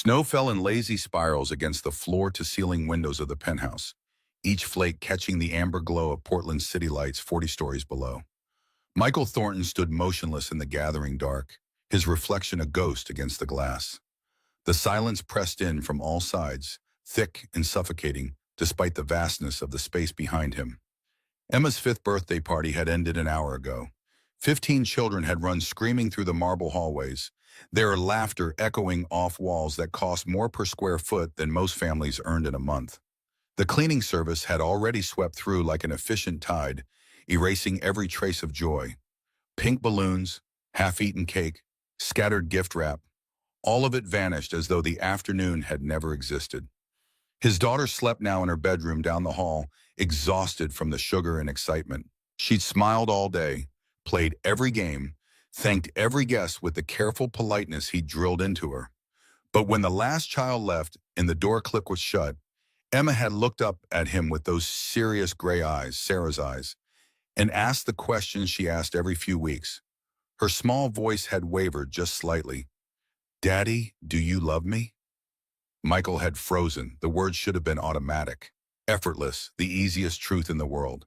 Snow fell in lazy spirals against the floor-to-ceiling windows of the penthouse, each flake catching the amber glow of Portland's city lights 40 stories below. Michael Thornton stood motionless in the gathering dark, his reflection a ghost against the glass. The silence pressed in from all sides, thick and suffocating, despite the vastness of the space behind him. Emma's fifth birthday party had ended an hour ago. 15 children had run screaming through the marble hallways, their laughter echoing off walls that cost more per square foot than most families earned in a month. The cleaning service had already swept through like an efficient tide, erasing every trace of joy. Pink balloons, half-eaten cake, scattered gift wrap, all of it vanished as though the afternoon had never existed. His daughter slept now in her bedroom down the hall, exhausted from the sugar and excitement. She'd smiled all day, played every game, thanked every guest with the careful politeness he'd drilled into her. But when the last child left and the door click was shut, Emma had looked up at him with those serious gray eyes, Sarah's eyes, and asked the questions she asked every few weeks. Her small voice had wavered just slightly. "Daddy, do you love me?" Michael had frozen. The words should have been automatic, effortless, the easiest truth in the world.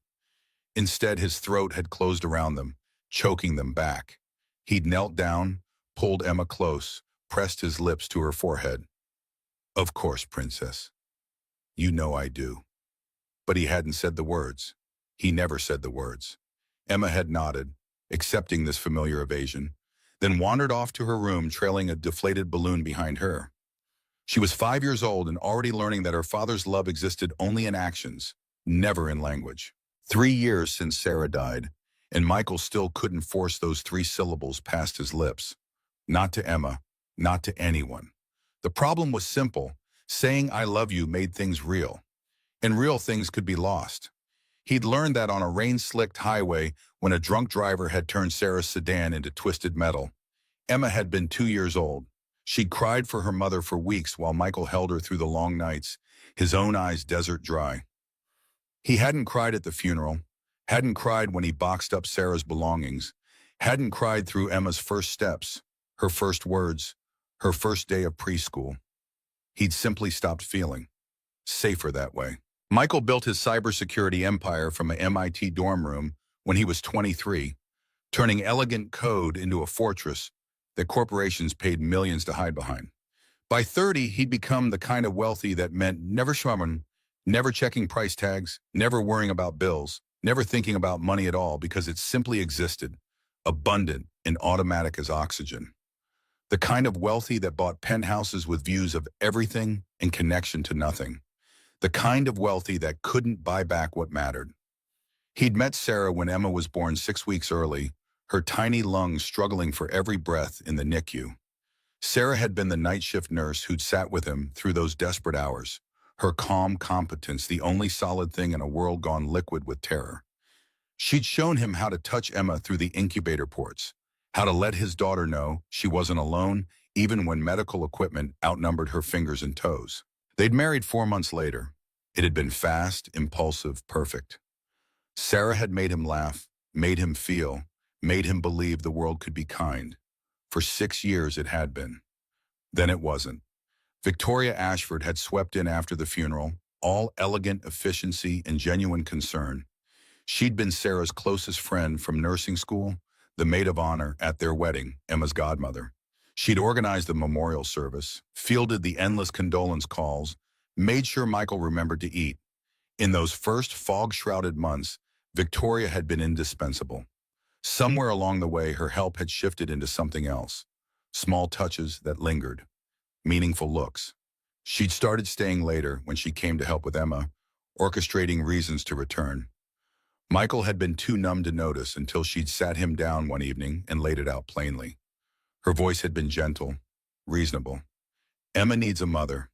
Instead, his throat had closed around them, choking them back. He'd knelt down, pulled Emma close, pressed his lips to her forehead. "Of course, princess. You know I do." But he hadn't said the words. He never said the words. Emma had nodded, accepting this familiar evasion, then wandered off to her room trailing a deflated balloon behind her. She was 5 years old and already learning that her father's love existed only in actions, never in language. 3 years since Sarah died, and Michael still couldn't force those 3 syllables past his lips. Not to Emma, not to anyone. The problem was simple. Saying "I love you" made things real, and real things could be lost. He'd learned that on a rain-slicked highway when a drunk driver had turned Sarah's sedan into twisted metal. Emma had been 2 years old. She'd cried for her mother for weeks while Michael held her through the long nights, his own eyes desert dry. He hadn't cried at the funeral, hadn't cried when he boxed up Sarah's belongings, hadn't cried through Emma's first steps, her first words, her first day of preschool. He'd simply stopped feeling safer that way. Michael built his cybersecurity empire from an MIT dorm room when he was 23, turning elegant code into a fortress that corporations paid millions to hide behind. By 30, he'd become the kind of wealthy that meant never schmumming, never checking price tags, never worrying about bills, never thinking about money at all because it simply existed, abundant and automatic as oxygen. The kind of wealthy that bought penthouses with views of everything and connection to nothing. The kind of wealthy that couldn't buy back what mattered. He'd met Sarah when Emma was born 6 weeks early, her tiny lungs struggling for every breath in the NICU. Sarah had been the night shift nurse who'd sat with him through those desperate hours, her calm competence the only solid thing in a world gone liquid with terror. She'd shown him how to touch Emma through the incubator ports, how to let his daughter know she wasn't alone, even when medical equipment outnumbered her fingers and toes. They'd married 4 months later. It had been fast, impulsive, perfect. Sarah had made him laugh, made him feel, made him believe the world could be kind. For 6 years it had been. Then it wasn't. Victoria Ashford had swept in after the funeral, all elegant efficiency and genuine concern. She'd been Sarah's closest friend from nursing school, the maid of honor at their wedding, Emma's godmother. She'd organized the memorial service, fielded the endless condolence calls, made sure Michael remembered to eat. In those first fog-shrouded months, Victoria had been indispensable. Somewhere along the way, her help had shifted into something else. Small touches that lingered. Meaningful looks. She'd started staying later when she came to help with Emma, orchestrating reasons to return. Michael had been too numb to notice until she'd sat him down one evening and laid it out plainly. Her voice had been gentle, reasonable. "Emma needs a mother.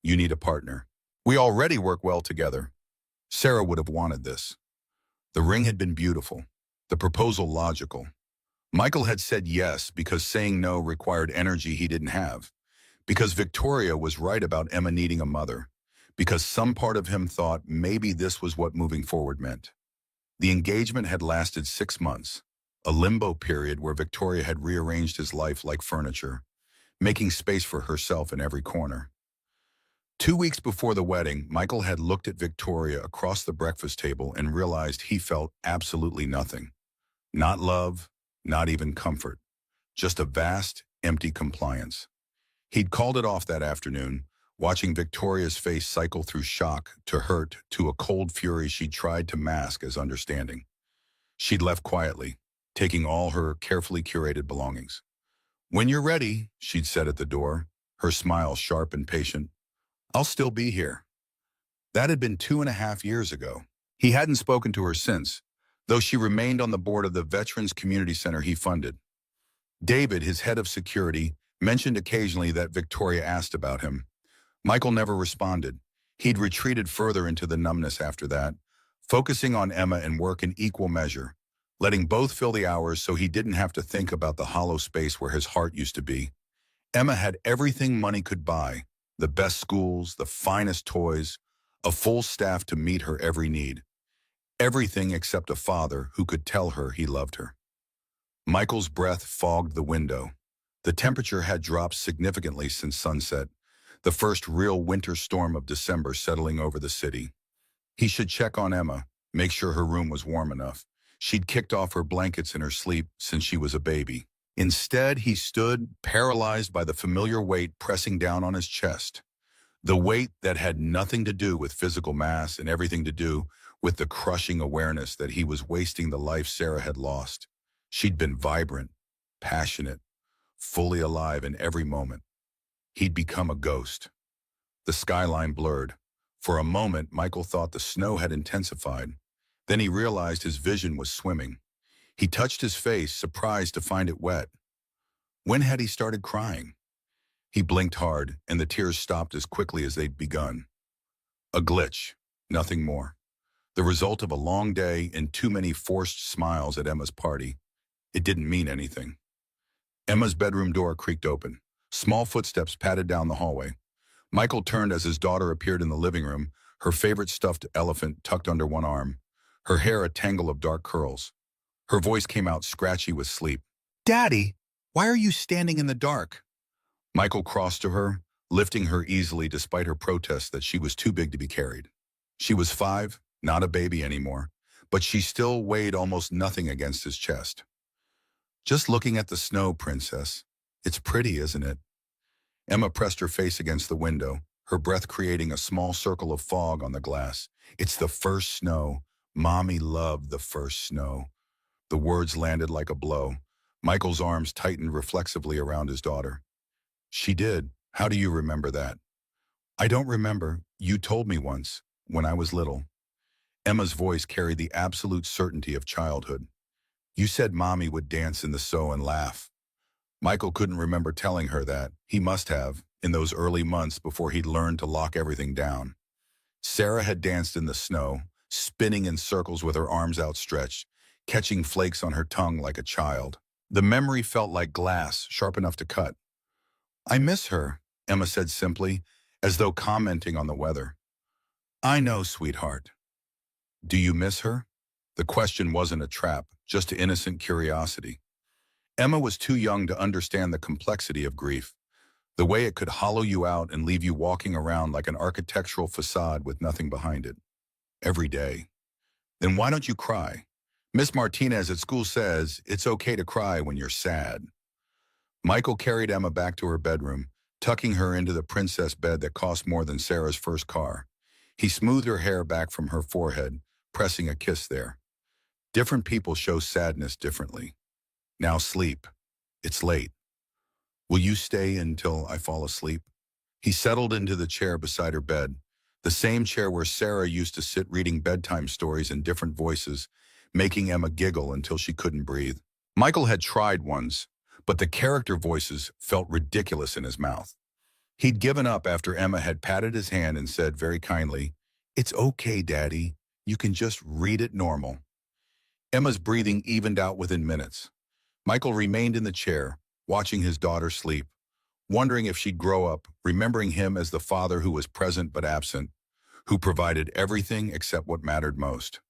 You need a partner. We already work well together." Sarah would have wanted this. The ring had been beautiful, the proposal logical. Michael had said yes because saying no required energy he didn't have, because Victoria was right about Emma needing a mother, because some part of him thought maybe this was what moving forward meant. The engagement had lasted 6 months, a limbo period where Victoria had rearranged his life like furniture, making space for herself in every corner. 2 weeks before the wedding, Michael had looked at Victoria across the breakfast table and realized he felt absolutely nothing. Not love, not even comfort. Just a vast, empty compliance. He'd called it off that afternoon, watching Victoria's face cycle through shock to hurt to a cold fury she tried to mask as understanding. She'd left quietly, taking all her carefully curated belongings. "When you're ready," she'd said at the door, her smile sharp and patient, "I'll still be here." That had been 2.5 years ago. He hadn't spoken to her since, though she remained on the board of the Veterans Community Center he funded. David, his head of security, mentioned occasionally that Victoria asked about him. Michael never responded. He'd retreated further into the numbness after that, focusing on Emma and work in equal measure, letting both fill the hours so he didn't have to think about the hollow space where his heart used to be. Emma had everything money could buy, the best schools, the finest toys, a full staff to meet her every need. Everything except a father who could tell her he loved her. Michael's breath fogged the window. The temperature had dropped significantly since sunset, the first real winter storm of December settling over the city. He should check on Emma, make sure her room was warm enough. She'd kicked off her blankets in her sleep since she was a baby. Instead, he stood, paralyzed by the familiar weight pressing down on his chest. The weight that had nothing to do with physical mass and everything to do with the crushing awareness that he was wasting the life Sarah had lost. She'd been vibrant, passionate, fully alive in every moment. He'd become a ghost. The skyline blurred. For a moment, Michael thought the snow had intensified. Then he realized his vision was swimming. He touched his face, surprised to find it wet. When had he started crying? He blinked hard, and the tears stopped as quickly as they'd begun. A glitch, nothing more. The result of a long day and too many forced smiles at Emma's party. It didn't mean anything. Emma's bedroom door creaked open. Small footsteps padded down the hallway. Michael turned as his daughter appeared in the living room, her favorite stuffed elephant tucked under one arm, her hair a tangle of dark curls. Her voice came out scratchy with sleep. "Daddy, why are you standing in the dark?" Michael crossed to her, lifting her easily despite her protest that she was too big to be carried. She was 5, not a baby anymore, but she still weighed almost nothing against his chest. "Just looking at the snow, Princess. It's pretty, isn't it?" Emma pressed her face against the window, her breath creating a small circle of fog on the glass. "It's the first snow. Mommy loved the first snow." The words landed like a blow. Michael's arms tightened reflexively around his daughter. "She did. How do you remember that?" "I don't remember. You told me once, when I was little." Emma's voice carried the absolute certainty of childhood. "You said Mommy would dance in the snow and laugh." Michael couldn't remember telling her that. He must have, in those early months before he'd learned to lock everything down. Sarah had danced in the snow, spinning in circles with her arms outstretched, catching flakes on her tongue like a child. The memory felt like glass, sharp enough to cut. "I miss her," Emma said simply, as though commenting on the weather. "I know, sweetheart." "Do you miss her?" The question wasn't a trap, just innocent curiosity. Emma was too young to understand the complexity of grief, the way it could hollow you out and leave you walking around like an architectural facade with nothing behind it. Every day. "Then why don't you cry? Miss Martinez at school says it's okay to cry when you're sad." Michael carried Emma back to her bedroom, tucking her into the princess bed that cost more than Sarah's first car. He smoothed her hair back from her forehead, pressing a kiss there. Different people show sadness differently. "Now sleep. It's late. Will you stay until I fall asleep?" He settled into the chair beside her bed, the same chair where Sarah used to sit reading bedtime stories in different voices, making Emma giggle until she couldn't breathe. Michael had tried once, but the character voices felt ridiculous in his mouth. He'd given up after Emma had patted his hand and said very kindly, "It's okay, Daddy. You can just read it normal." Emma's breathing evened out within minutes. Michael remained in the chair, watching his daughter sleep, wondering if she'd grow up, remembering him as the father who was present but absent, who provided everything except what mattered most.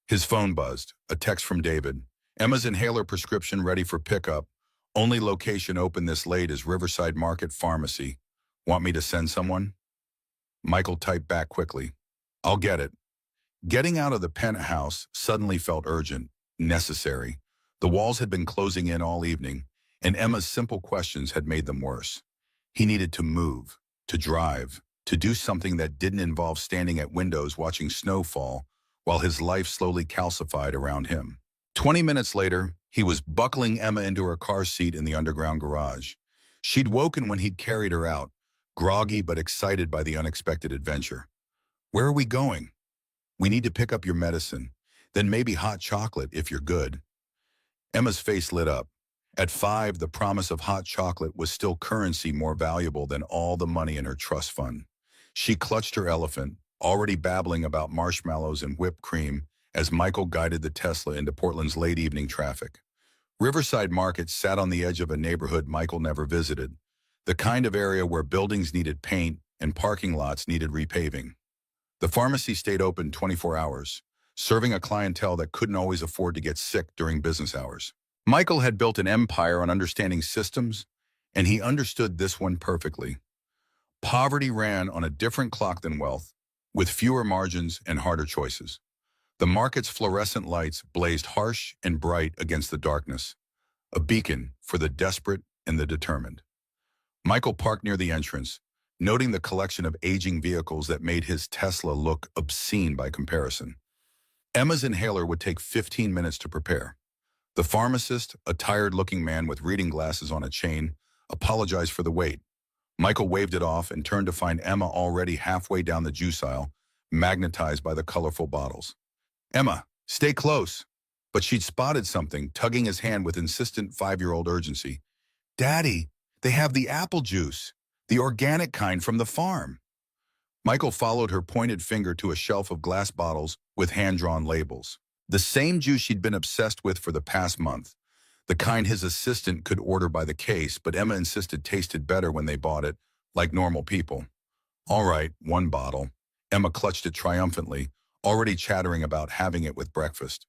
His phone buzzed, a text from David. Emma's inhaler prescription ready for pickup. Only location open this late is Riverside Market Pharmacy. Want me to send someone? Michael typed back quickly. I'll get it. Getting out of the penthouse suddenly felt urgent, necessary. The walls had been closing in all evening, and Emma's simple questions had made them worse. He needed to move, to drive, to do something that didn't involve standing at windows watching snow fall while his life slowly calcified around him. 20 minutes later, he was buckling Emma into her car seat in the underground garage. She'd woken when he'd carried her out, groggy but excited by the unexpected adventure. Where are we going? We need to pick up your medicine, then maybe hot chocolate if you're good. Emma's face lit up. At 5, the promise of hot chocolate was still currency more valuable than all the money in her trust fund. She clutched her elephant, already babbling about marshmallows and whipped cream, as Michael guided the Tesla into Portland's late evening traffic. Riverside Market sat on the edge of a neighborhood Michael never visited, the kind of area where buildings needed paint and parking lots needed repaving. The pharmacy stayed open 24 hours, serving a clientele that couldn't always afford to get sick during business hours. Michael had built an empire on understanding systems, and he understood this one perfectly. Poverty ran on a different clock than wealth, with fewer margins and harder choices. The market's fluorescent lights blazed harsh and bright against the darkness, a beacon for the desperate and the determined. Michael parked near the entrance, noting the collection of aging vehicles that made his Tesla look obscene by comparison. Emma's inhaler would take 15 minutes to prepare. The pharmacist, a tired-looking man with reading glasses on a chain, apologized for the wait. Michael waved it off and turned to find Emma already halfway down the juice aisle, magnetized by the colorful bottles. Emma, stay close. But she'd spotted something, tugging his hand with insistent 5-year-old urgency. Daddy, they have the apple juice, the organic kind from the farm. Michael followed her pointed finger to a shelf of glass bottles with hand-drawn labels. The same juice she'd been obsessed with for the past month. The kind his assistant could order by the case, but Emma insisted tasted better when they bought it, like normal people. All right, 1 bottle. Emma clutched it triumphantly, already chattering about having it with breakfast.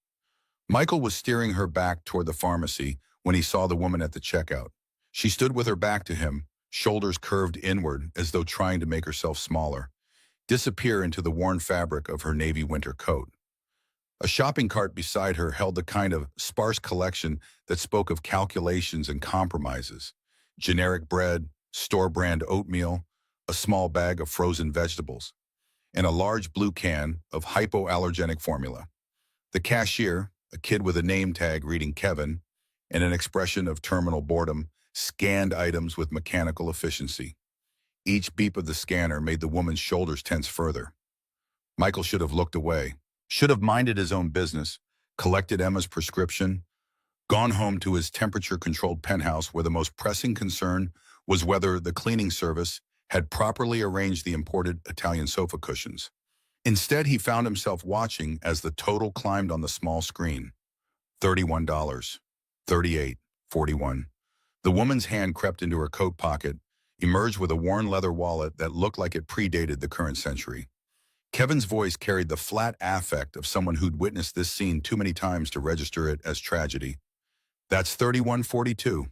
Michael was steering her back toward the pharmacy when he saw the woman at the checkout. She stood with her back to him, shoulders curved inward as though trying to make herself smaller, disappear into the worn fabric of her navy winter coat. A shopping cart beside her held the kind of sparse collection that spoke of calculations and compromises. Generic bread, store-brand oatmeal, a small bag of frozen vegetables, and a large blue can of hypoallergenic formula. The cashier, a kid with a name tag reading Kevin, and an expression of terminal boredom, scanned items with mechanical efficiency. Each beep of the scanner made the woman's shoulders tense further. Michael should have looked away, should have minded his own business, collected Emma's prescription, gone home to his temperature-controlled penthouse where the most pressing concern was whether the cleaning service had properly arranged the imported Italian sofa cushions. Instead, he found himself watching as the total climbed on the small screen. $31, $38, $41. The woman's hand crept into her coat pocket, emerged with a worn leather wallet that looked like it predated the current century. Kevin's voice carried the flat affect of someone who'd witnessed this scene too many times to register it as tragedy. That's $31.42.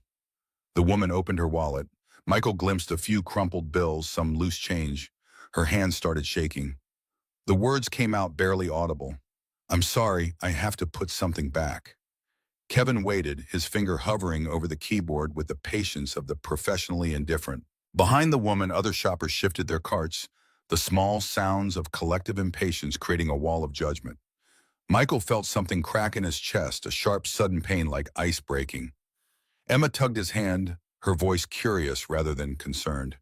The woman opened her wallet. Michael glimpsed a few crumpled bills, some loose change. Her hands started shaking. The words came out barely audible. I'm sorry, I have to put something back. Kevin waited, his finger hovering over the keyboard with the patience of the professionally indifferent. Behind the woman, other shoppers shifted their carts, the small sounds of collective impatience creating a wall of judgment. Michael felt something crack in his chest, a sharp, sudden pain like ice breaking. Emma tugged his hand, her voice curious rather than concerned.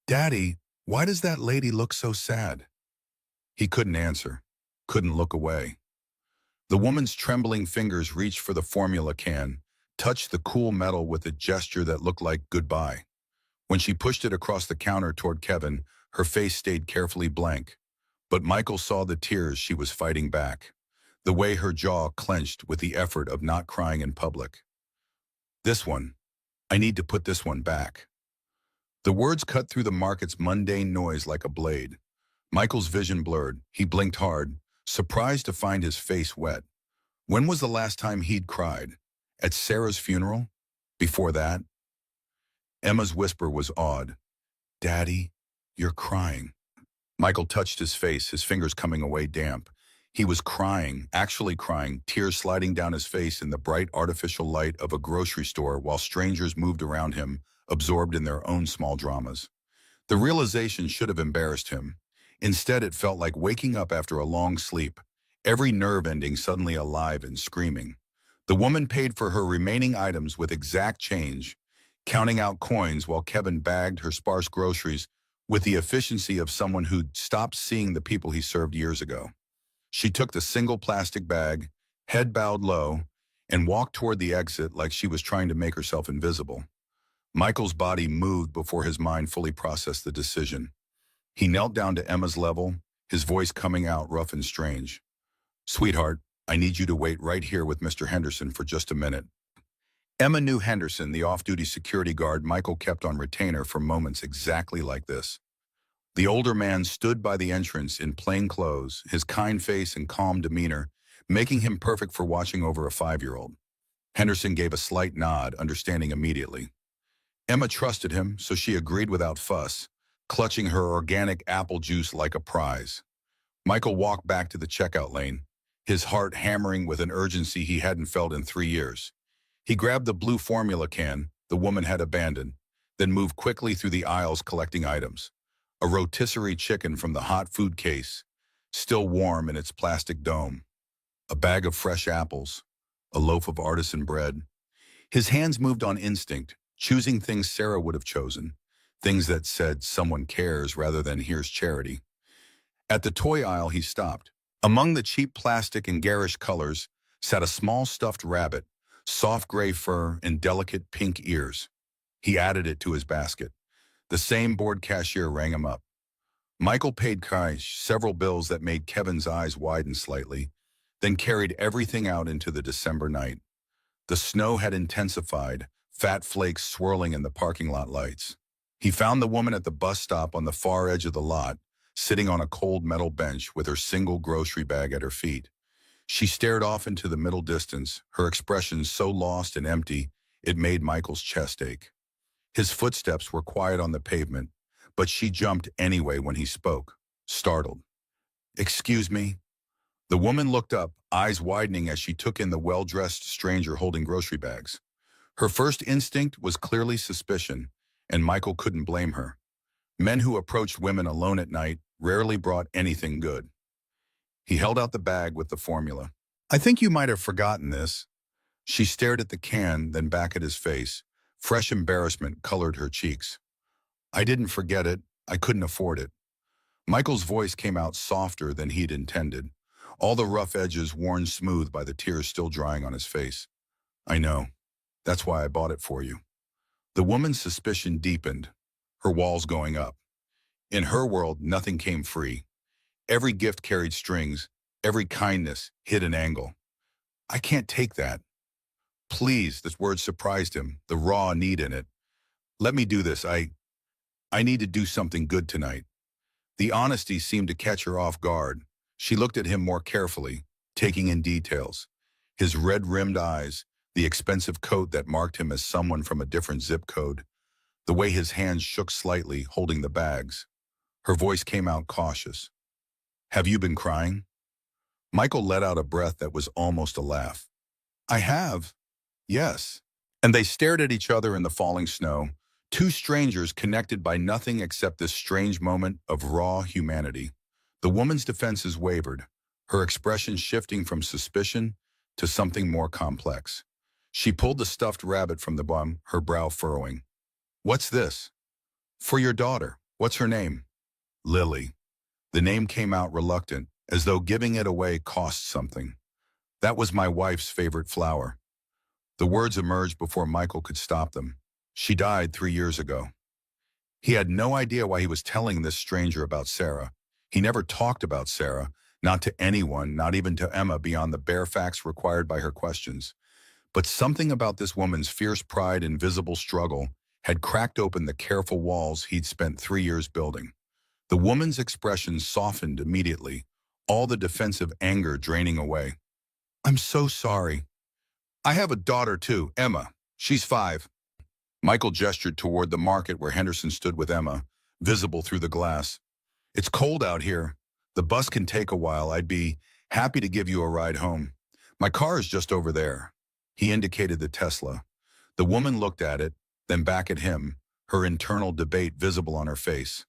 Daddy, why does that lady look so sad? He couldn't answer, couldn't look away. The woman's trembling fingers reached for the formula can, touched the cool metal with a gesture that looked like goodbye. When she pushed it across the counter toward Kevin, her face stayed carefully blank. But Michael saw the tears she was fighting back, the way her jaw clenched with the effort of not crying in public. This one. I need to put this one back. The words cut through the market's mundane noise like a blade. Michael's vision blurred. He blinked hard, surprised to find his face wet. When was the last time he'd cried? At Sarah's funeral? Before that, Emma's whisper was awed. Daddy, you're crying. Michael touched his face, his fingers coming away damp. He was crying, actually crying, tears sliding down his face in the bright artificial light of a grocery store while strangers moved around him, absorbed in their own small dramas. The realization should have embarrassed him. Instead, it felt like waking up after a long sleep, every nerve ending suddenly alive and screaming. The woman paid for her remaining items with exact change, counting out coins while Kevin bagged her sparse groceries with the efficiency of someone who'd stopped seeing the people he served years ago. She took the single plastic bag, head bowed low, and walked toward the exit like she was trying to make herself invisible. Michael's body moved before his mind fully processed the decision. He knelt down to Emma's level, his voice coming out rough and strange. Sweetheart, I need you to wait right here with Mr. Henderson for just a minute. Emma knew Henderson, the off-duty security guard Michael kept on retainer for moments exactly like this. The older man stood by the entrance in plain clothes, his kind face and calm demeanor, making him perfect for watching over a 5-year-old. Henderson gave a slight nod, understanding immediately. Emma trusted him, so she agreed without fuss, clutching her organic apple juice like a prize. Michael walked back to the checkout lane, his heart hammering with an urgency he hadn't felt in 3 years. He grabbed the blue formula can the woman had abandoned, then moved quickly through the aisles collecting items. A rotisserie chicken from the hot food case, still warm in its plastic dome. A bag of fresh apples, a loaf of artisan bread. His hands moved on instinct, choosing things Sarah would have chosen, things that said someone cares rather than here's charity. At the toy aisle, he stopped. Among the cheap plastic and garish colors sat a small stuffed rabbit, soft gray fur and delicate pink ears. He added it to his basket. The same bored cashier rang him up. Michael paid cash several bills that made Kevin's eyes widen slightly, then carried everything out into the December night. The snow had intensified, fat flakes swirling in the parking lot lights. He found the woman at the bus stop on the far edge of the lot, sitting on a cold metal bench with her single grocery bag at her feet. She stared off into the middle distance, her expression so lost and empty it made Michael's chest ache. His footsteps were quiet on the pavement, but she jumped anyway when he spoke, startled. "Excuse me?" The woman looked up, eyes widening as she took in the well-dressed stranger holding grocery bags. Her first instinct was clearly suspicion, and Michael couldn't blame her. Men who approached women alone at night rarely brought anything good. He held out the bag with the formula. "I think you might have forgotten this." She stared at the can, then back at his face. Fresh embarrassment colored her cheeks. "I didn't forget it. I couldn't afford it." Michael's voice came out softer than he'd intended, all the rough edges worn smooth by the tears still drying on his face. "I know. That's why I bought it for you." The woman's suspicion deepened, her walls going up. In her world, nothing came free. Every gift carried strings, every kindness hid an angle. "I can't take that." "Please," this word surprised him, the raw need in it. "Let me do this. I need to do something good tonight." The honesty seemed to catch her off guard. She looked at him more carefully, taking in details. His red-rimmed eyes, the expensive coat that marked him as someone from a different zip code, the way his hands shook slightly, holding the bags. Her voice came out cautious. "Have you been crying?" Michael let out a breath that was almost a laugh. "I have. Yes." And they stared at each other in the falling snow, two strangers connected by nothing except this strange moment of raw humanity. The woman's defenses wavered, her expression shifting from suspicion to something more complex. She pulled the stuffed rabbit from the bum, her brow furrowing. "What's this?" "For your daughter. What's her name?" "Lily." The name came out reluctant, as though giving it away cost something. "That was my wife's favorite flower." The words emerged before Michael could stop them. "She died 3 years ago." He had no idea why he was telling this stranger about Sarah. He never talked about Sarah, not to anyone, not even to Emma, beyond the bare facts required by her questions. But something about this woman's fierce pride and visible struggle had cracked open the careful walls he'd spent 3 years building. The woman's expression softened immediately, all the defensive anger draining away. "I'm so sorry. I have a daughter too, Emma. She's 5. Michael gestured toward the market where Henderson stood with Emma, visible through the glass. It's cold out here. The bus can take a while. I'd be happy to give you a ride home. My car is just over there. He indicated the Tesla. The woman looked at it, then back at him, her internal debate visible on her face.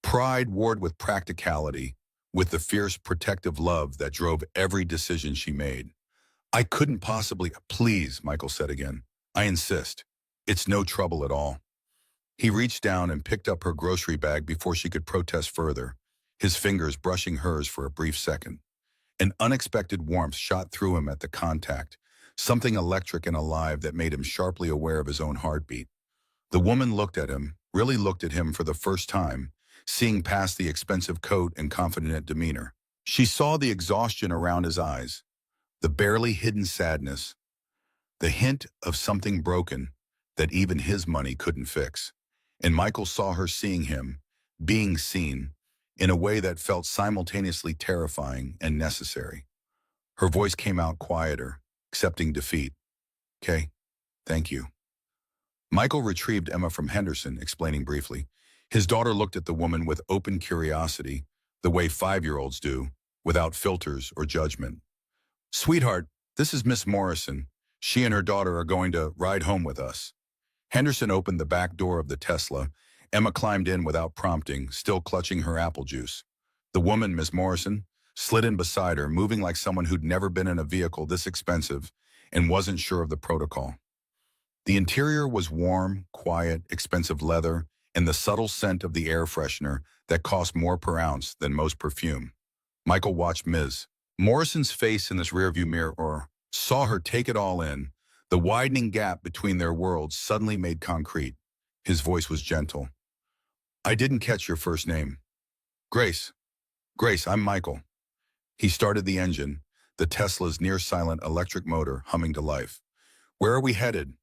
Pride warred with practicality, with the fierce protective love that drove every decision she made. I couldn't possibly— Please, Michael said again. I insist. It's no trouble at all. He reached down and picked up her grocery bag before she could protest further, his fingers brushing hers for a brief second. An unexpected warmth shot through him at the contact, something electric and alive that made him sharply aware of his own heartbeat. The woman looked at him, really looked at him for the first time, seeing past the expensive coat and confident demeanor. She saw the exhaustion around his eyes, the barely hidden sadness, the hint of something broken that even his money couldn't fix. And Michael saw her seeing him, being seen, in a way that felt simultaneously terrifying and necessary. Her voice came out quieter, accepting defeat. Okay, thank you. Michael retrieved Emma from Henderson, explaining briefly. His daughter looked at the woman with open curiosity, the way 5-year-olds do, without filters or judgment. Sweetheart, this is Miss Morrison. She and her daughter are going to ride home with us. Henderson opened the back door of the Tesla. Emma climbed in without prompting, still clutching her apple juice. The woman, Miss Morrison, slid in beside her, moving like someone who'd never been in a vehicle this expensive and wasn't sure of the protocol. The interior was warm, quiet, expensive leather, and the subtle scent of the air freshener that cost more per ounce than most perfume. Michael watched Ms. Morrison's face in this rearview mirror, or saw her take it all in. The widening gap between their worlds suddenly made concrete. His voice was gentle. I didn't catch your first name. Grace. Grace, I'm Michael. He started the engine, the Tesla's near-silent electric motor humming to life. Where are we headed?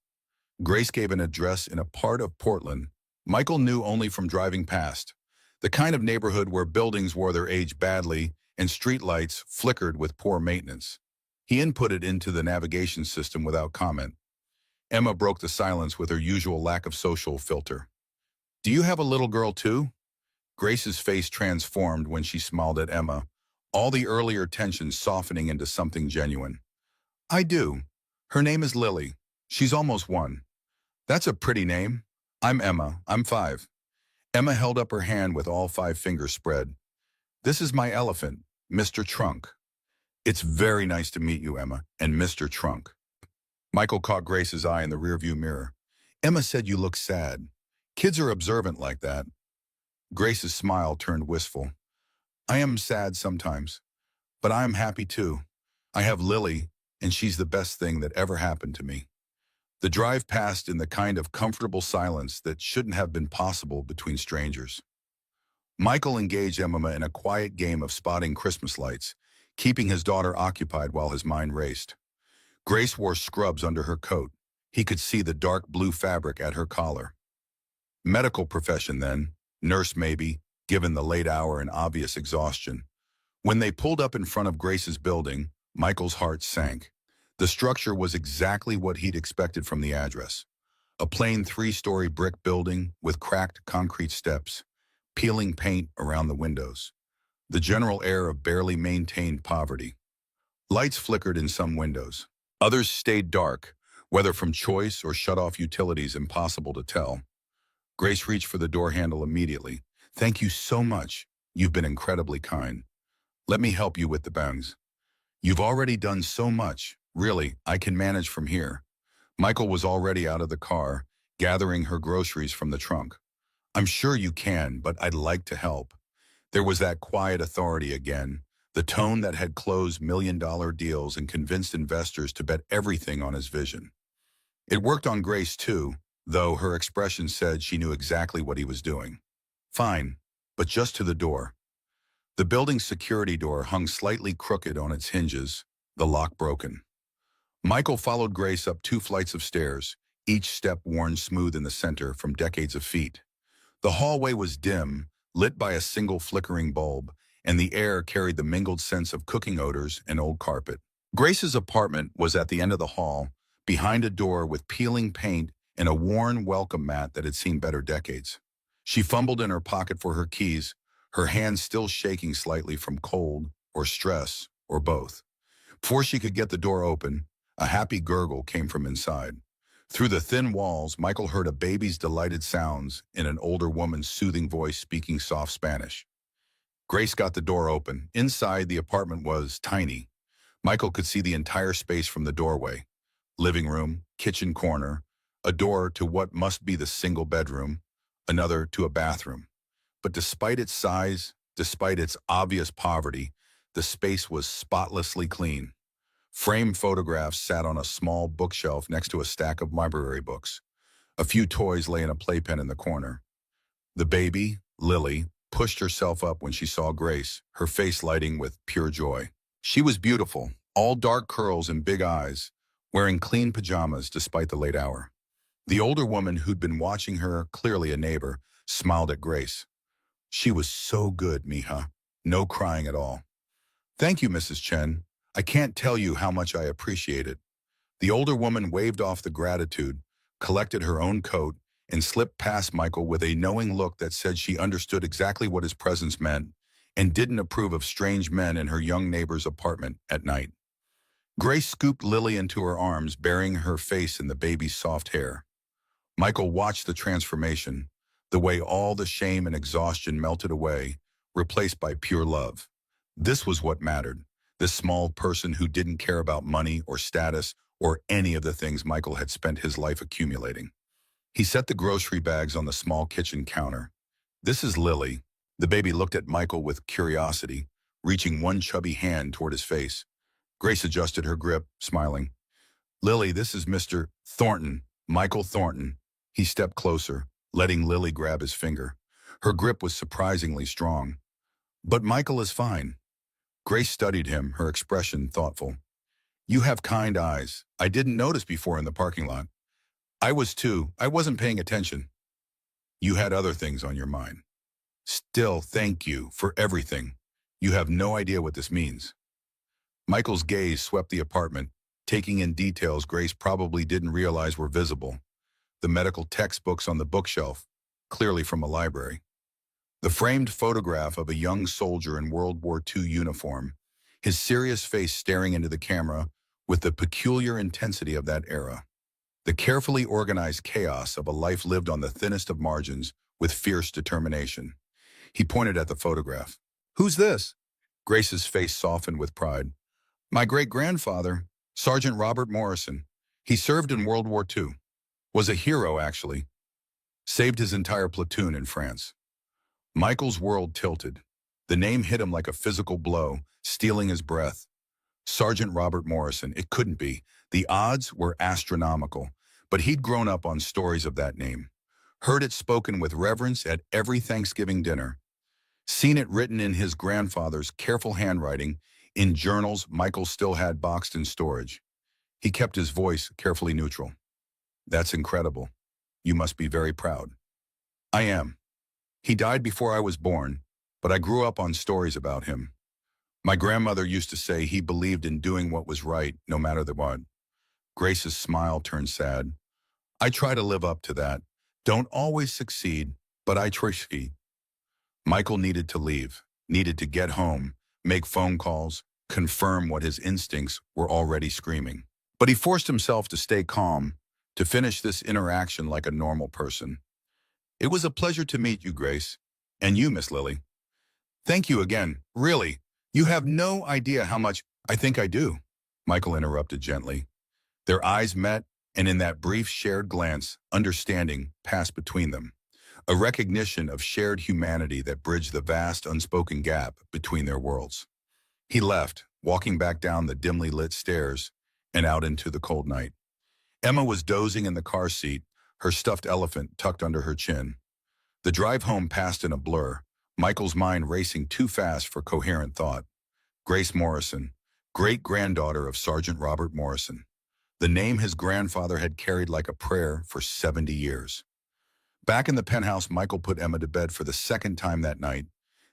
Grace gave an address in a part of Portland Michael knew only from driving past, the kind of neighborhood where buildings wore their age badly and streetlights flickered with poor maintenance. He inputted into the navigation system without comment. Emma broke the silence with her usual lack of social filter. Do you have a little girl too? Grace's face transformed when she smiled at Emma, all the earlier tension softening into something genuine. I do. Her name is Lily. She's almost 1. That's a pretty name. I'm Emma. I'm 5. Emma held up her hand with all 5 fingers spread. This is my elephant, Mr. Trunk. It's very nice to meet you, Emma, and Mr. Trunk. Michael caught Grace's eye in the rearview mirror. Emma said you look sad. Kids are observant like that. Grace's smile turned wistful. I am sad sometimes, but I am happy too. I have Lily, and she's the best thing that ever happened to me. The drive passed in the kind of comfortable silence that shouldn't have been possible between strangers. Michael engaged Emma in a quiet game of spotting Christmas lights, keeping his daughter occupied while his mind raced. Grace wore scrubs under her coat. He could see the dark blue fabric at her collar. Medical profession then, nurse maybe, given the late hour and obvious exhaustion. When they pulled up in front of Grace's building, Michael's heart sank. The structure was exactly what he'd expected from the address. A plain 3-story brick building with cracked concrete steps, peeling paint around the windows. The general air of barely maintained poverty. Lights flickered in some windows. Others stayed dark, whether from choice or shut-off utilities impossible to tell. Grace reached for the door handle immediately. Thank you so much. You've been incredibly kind. Let me help you with the bangs. You've already done so much. Really, I can manage from here. Michael was already out of the car, gathering her groceries from the trunk. I'm sure you can, but I'd like to help. There was that quiet authority again, the tone that had closed million-dollar deals and convinced investors to bet everything on his vision. It worked on Grace too, though her expression said she knew exactly what he was doing. Fine, but just to the door. The building's security door hung slightly crooked on its hinges, the lock broken. Michael followed Grace up 2 flights of stairs, each step worn smooth in the center from decades of feet. The hallway was dim, lit by a single flickering bulb, and the air carried the mingled sense of cooking odors and old carpet. Grace's apartment was at the end of the hall, behind a door with peeling paint and a worn welcome mat that had seen better decades. She fumbled in her pocket for her keys, her hands still shaking slightly from cold or stress or both. Before she could get the door open, a happy gurgle came from inside. Through the thin walls, Michael heard a baby's delighted sounds in an older woman's soothing voice speaking soft Spanish. Grace got the door open. Inside, the apartment was tiny. Michael could see the entire space from the doorway. Living room, kitchen corner, a door to what must be the single bedroom, another to a bathroom. But despite its size, despite its obvious poverty, the space was spotlessly clean. Framed photographs sat on a small bookshelf next to a stack of library books. A few toys lay in a playpen in the corner. The baby, Lily, pushed herself up when she saw Grace, her face lighting with pure joy. She was beautiful, all dark curls and big eyes, wearing clean pajamas despite the late hour. The older woman who'd been watching her, clearly a neighbor, smiled at Grace. She was so good, mija. No crying at all. Thank you, Mrs. Chen. I can't tell you how much I appreciate it. The older woman waved off the gratitude, collected her own coat, and slipped past Michael with a knowing look that said she understood exactly what his presence meant and didn't approve of strange men in her young neighbor's apartment at night. Grace scooped Lily into her arms, burying her face in the baby's soft hair. Michael watched the transformation, the way all the shame and exhaustion melted away, replaced by pure love. This was what mattered, this small person who didn't care about money or status or any of the things Michael had spent his life accumulating. He set the grocery bags on the small kitchen counter. This is Lily. The baby looked at Michael with curiosity, reaching one chubby hand toward his face. Grace adjusted her grip, smiling. Lily, this is Mr. Thornton, Michael Thornton. He stepped closer, letting Lily grab his finger. Her grip was surprisingly strong. But Michael is fine. Grace studied him, her expression thoughtful. You have kind eyes. I didn't notice before in the parking lot. I was too. I wasn't paying attention. You had other things on your mind. Still, thank you for everything. You have no idea what this means. Michael's gaze swept the apartment, taking in details Grace probably didn't realize were visible. The medical textbooks on the bookshelf, clearly from a library. The framed photograph of a young soldier in World War II uniform, his serious face staring into the camera with the peculiar intensity of that era. The carefully organized chaos of a life lived on the thinnest of margins with fierce determination. He pointed at the photograph. Who's this? Grace's face softened with pride. My great-grandfather, Sergeant Robert Morrison. He served in World War II. Was a hero, actually. Saved his entire platoon in France. Michael's world tilted. The name hit him like a physical blow, stealing his breath. Sergeant Robert Morrison, it couldn't be. The odds were astronomical, but he'd grown up on stories of that name. Heard it spoken with reverence at every Thanksgiving dinner. Seen it written in his grandfather's careful handwriting in journals Michael still had boxed in storage. He kept his voice carefully neutral. That's incredible. You must be very proud. I am. He died before I was born, but I grew up on stories about him. My grandmother used to say he believed in doing what was right, no matter the what. Grace's smile turned sad. I try to live up to that. Don't always succeed, but I try. Michael needed to leave, needed to get home, make phone calls, confirm what his instincts were already screaming. But he forced himself to stay calm, to finish this interaction like a normal person. It was a pleasure to meet you, Grace. And you, Miss Lily. Thank you again, really. You have no idea how much I think I do, Michael interrupted gently. Their eyes met, and in that brief shared glance, understanding passed between them. A recognition of shared humanity that bridged the vast, unspoken gap between their worlds. He left, walking back down the dimly lit stairs and out into the cold night. Emma was dozing in the car seat, her stuffed elephant tucked under her chin. The drive home passed in a blur, Michael's mind racing too fast for coherent thought. Grace Morrison, great-granddaughter of Sergeant Robert Morrison. The name his grandfather had carried like a prayer for 70 years. Back in the penthouse, Michael put Emma to bed for the second time that night,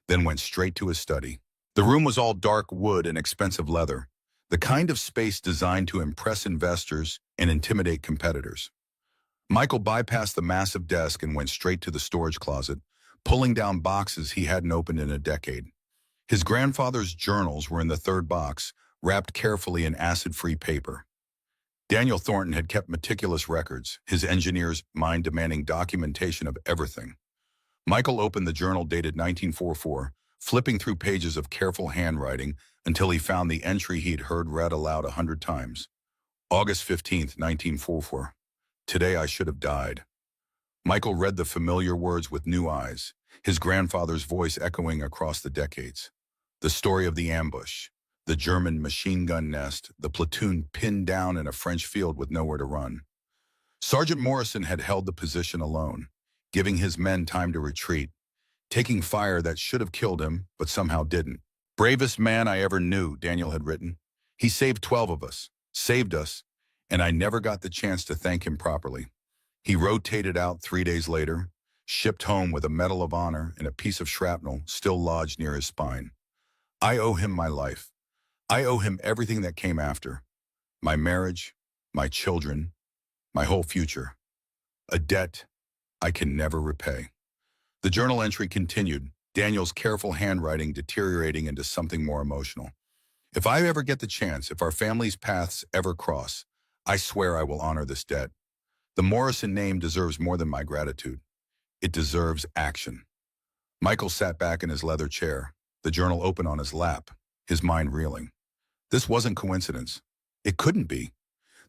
then went straight to his study. The room was all dark wood and expensive leather, the kind of space designed to impress investors and intimidate competitors. Michael bypassed the massive desk and went straight to the storage closet, pulling down boxes he hadn't opened in a decade. His grandfather's journals were in the third box, wrapped carefully in acid-free paper. Daniel Thornton had kept meticulous records, his engineer's mind demanding documentation of everything. Michael opened the journal dated 1944, flipping through pages of careful handwriting until he found the entry he'd heard read aloud 100 times. August 15th, 1944. Today I should have died. Michael read the familiar words with new eyes, his grandfather's voice echoing across the decades. The story of the ambush, the German machine gun nest, the platoon pinned down in a French field with nowhere to run. Sergeant Morrison had held the position alone, giving his men time to retreat, taking fire that should have killed him, but somehow didn't. Bravest man I ever knew, Daniel had written. He saved 12 of us, saved us, and I never got the chance to thank him properly. He rotated out 3 days later, shipped home with a Medal of Honor and a piece of shrapnel still lodged near his spine. I owe him my life. I owe him everything that came after. My marriage, my children, my whole future. A debt I can never repay. The journal entry continued, Daniel's careful handwriting deteriorating into something more emotional. If I ever get the chance, if our family's paths ever cross, I swear I will honor this debt. The Morrison name deserves more than my gratitude. It deserves action. Michael sat back in his leather chair, the journal open on his lap, his mind reeling. This wasn't coincidence. It couldn't be.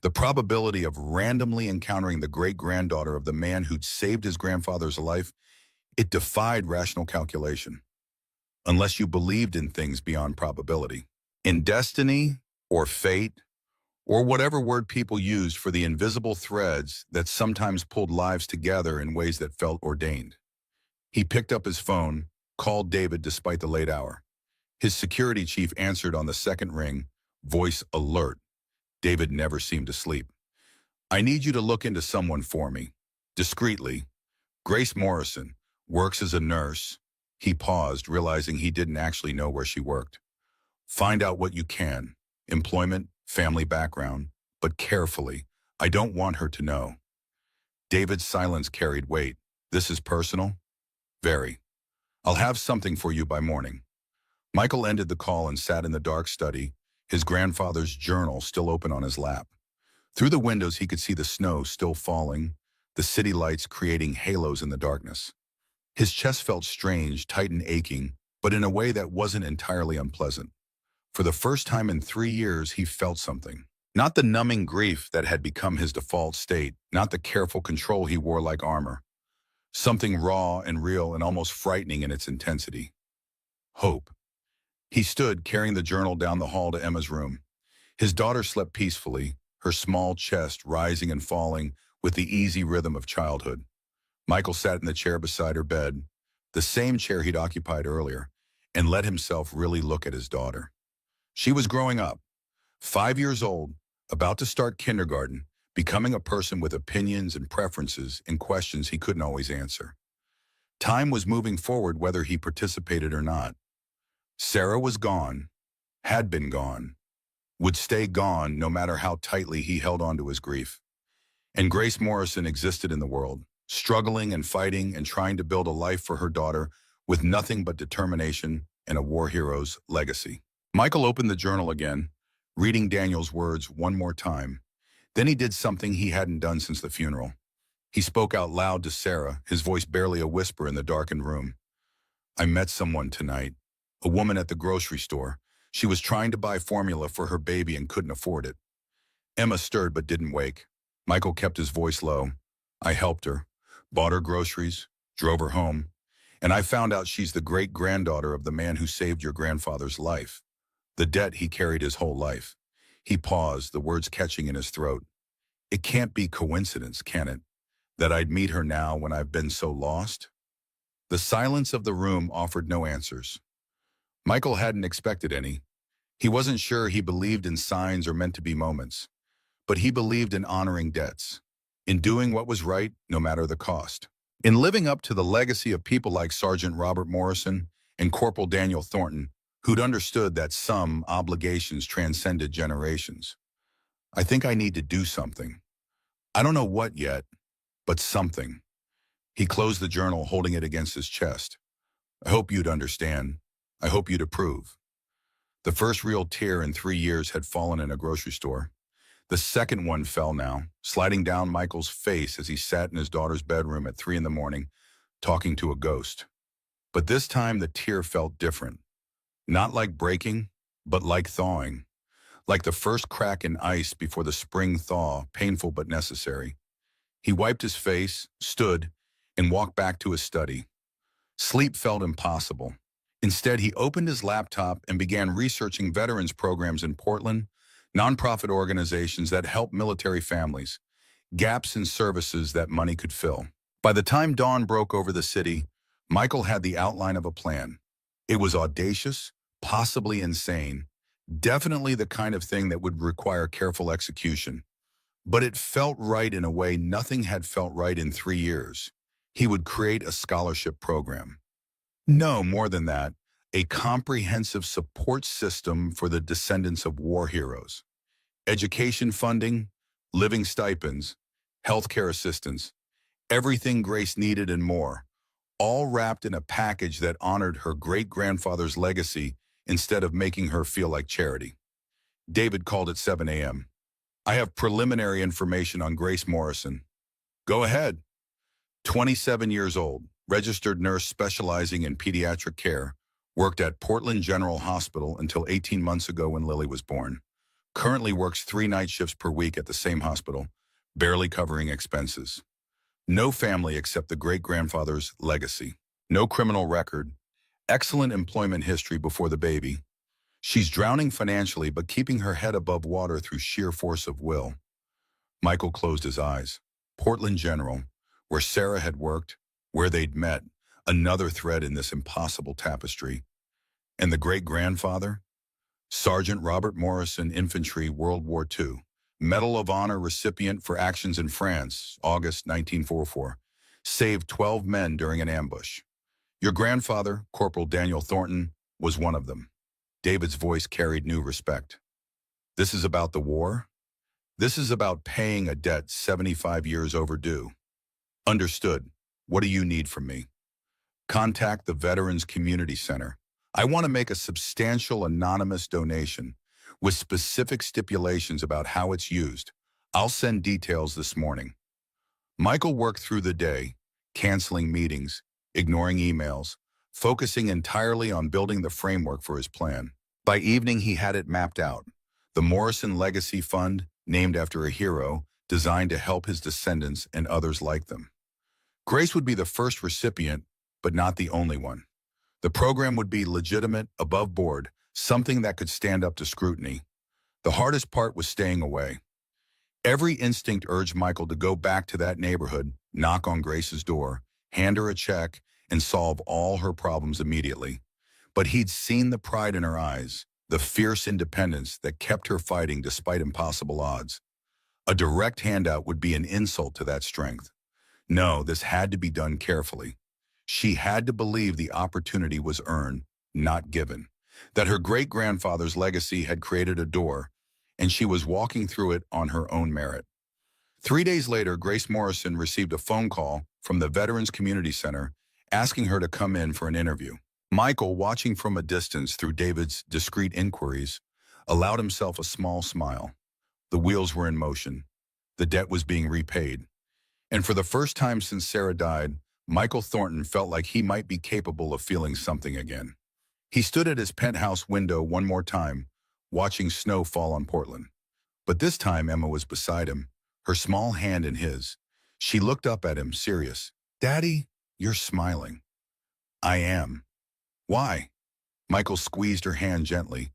The probability of randomly encountering the great-granddaughter of the man who'd saved his grandfather's life, it defied rational calculation. Unless you believed in things beyond probability. In destiny, or fate, or whatever word people used for the invisible threads that sometimes pulled lives together in ways that felt ordained. He picked up his phone, called David despite the late hour. His security chief answered on the second ring, voice alert. David never seemed to sleep. I need you to look into someone for me. Discreetly. Grace Morrison works as a nurse. He paused, realizing he didn't actually know where she worked. Find out what you can. Employment, family background, but carefully. I don't want her to know. David's silence carried weight. This is personal? Very. I'll have something for you by morning. Michael ended the call and sat in the dark study, his grandfather's journal still open on his lap. Through the windows he could see the snow still falling, the city lights creating halos in the darkness. His chest felt strange, tight and aching, but in a way that wasn't entirely unpleasant. For the first time in 3 years, he felt something. Not the numbing grief that had become his default state, not the careful control he wore like armor. Something raw and real and almost frightening in its intensity. Hope. He stood, carrying the journal down the hall to Emma's room. His daughter slept peacefully, her small chest rising and falling with the easy rhythm of childhood. Michael sat in the chair beside her bed, the same chair he'd occupied earlier, and let himself really look at his daughter. She was growing up, 5 years old, about to start kindergarten, becoming a person with opinions and preferences and questions he couldn't always answer. Time was moving forward whether he participated or not. Sarah was gone, had been gone, would stay gone no matter how tightly he held on to his grief. And Grace Morrison existed in the world, struggling and fighting and trying to build a life for her daughter with nothing but determination and a war hero's legacy. Michael opened the journal again, reading Daniel's words one more time. Then he did something he hadn't done since the funeral. He spoke out loud to Sarah, his voice barely a whisper in the darkened room. I met someone tonight, a woman at the grocery store. She was trying to buy formula for her baby and couldn't afford it. Emma stirred but didn't wake. Michael kept his voice low. I helped her, bought her groceries, drove her home, and I found out she's the great-granddaughter of the man who saved your grandfather's life. The debt he carried his whole life. He paused, the words catching in his throat. It can't be coincidence, can it, that I'd meet her now when I've been so lost? The silence of the room offered no answers. Michael hadn't expected any. He wasn't sure he believed in signs or meant-to-be moments, but he believed in honoring debts, in doing what was right no matter the cost, in living up to the legacy of people like Sergeant Robert Morrison and Corporal Daniel Thornton, who'd understood that some obligations transcended generations. I think I need to do something. I don't know what yet, but something. He closed the journal, holding it against his chest. I hope you'd understand. I hope you'd approve. The first real tear in 3 years had fallen in a grocery store. The second one fell now, sliding down Michael's face as he sat in his daughter's bedroom at 3 in the morning, talking to a ghost. But this time the tear felt different. Not like breaking, but like thawing. Like the first crack in ice before the spring thaw, painful but necessary. He wiped his face, stood, and walked back to his study. Sleep felt impossible. Instead, he opened his laptop and began researching veterans programs in Portland, nonprofit organizations that help military families, gaps in services that money could fill. By the time dawn broke over the city, Michael had the outline of a plan. It was audacious, possibly insane, definitely the kind of thing that would require careful execution. But it felt right in a way nothing had felt right in 3 years. He would create a scholarship program. No, more than that, a comprehensive support system for the descendants of war heroes. Education funding, living stipends, healthcare assistance, everything Grace needed and more, all wrapped in a package that honored her great-grandfather's legacy instead of making her feel like charity. David called at 7 a.m. I have preliminary information on Grace Morrison. Go ahead. 27 years old, registered nurse specializing in pediatric care, worked at Portland General Hospital until 18 months ago when Lily was born. Currently works 3 night shifts per week at the same hospital, barely covering expenses. No family except the great-grandfather's legacy. No criminal record. Excellent employment history before the baby. She's drowning financially but keeping her head above water through sheer force of will. Michael closed his eyes. Portland General, where Sarah had worked, where they'd met, another thread in this impossible tapestry. And the great-grandfather? Sergeant Robert Morrison, Infantry, World War II. Medal of Honor recipient for actions in France, August 1944. Saved 12 men during an ambush. Your grandfather, Corporal Daniel Thornton, was one of them. David's voice carried new respect. This is about the war? This is about paying a debt 75 years overdue. Understood. What do you need from me? Contact the Veterans Community Center. I want to make a substantial anonymous donation with specific stipulations about how it's used. I'll send details this morning. Michael worked through the day, canceling meetings, ignoring emails, focusing entirely on building the framework for his plan. By evening, he had it mapped out. The Morrison Legacy Fund, named after a hero, designed to help his descendants and others like them. Grace would be the first recipient, but not the only one. The program would be legitimate, above board, something that could stand up to scrutiny. The hardest part was staying away. Every instinct urged Michael to go back to that neighborhood, knock on Grace's door, hand her a check, and solve all her problems immediately. But he'd seen the pride in her eyes, the fierce independence that kept her fighting despite impossible odds. A direct handout would be an insult to that strength. No, this had to be done carefully. She had to believe the opportunity was earned, not given. That her great-grandfather's legacy had created a door, and she was walking through it on her own merit. 3 days later, Grace Morrison received a phone call from the Veterans Community Center asking her to come in for an interview. Michael, watching from a distance through David's discreet inquiries, allowed himself a small smile. The wheels were in motion. The debt was being repaid. And for the first time since Sarah died, Michael Thornton felt like he might be capable of feeling something again. He stood at his penthouse window one more time, watching snow fall on Portland. But this time Emma was beside him, her small hand in his. She looked up at him, serious. Daddy, you're smiling. I am. Why? Michael squeezed her hand gently.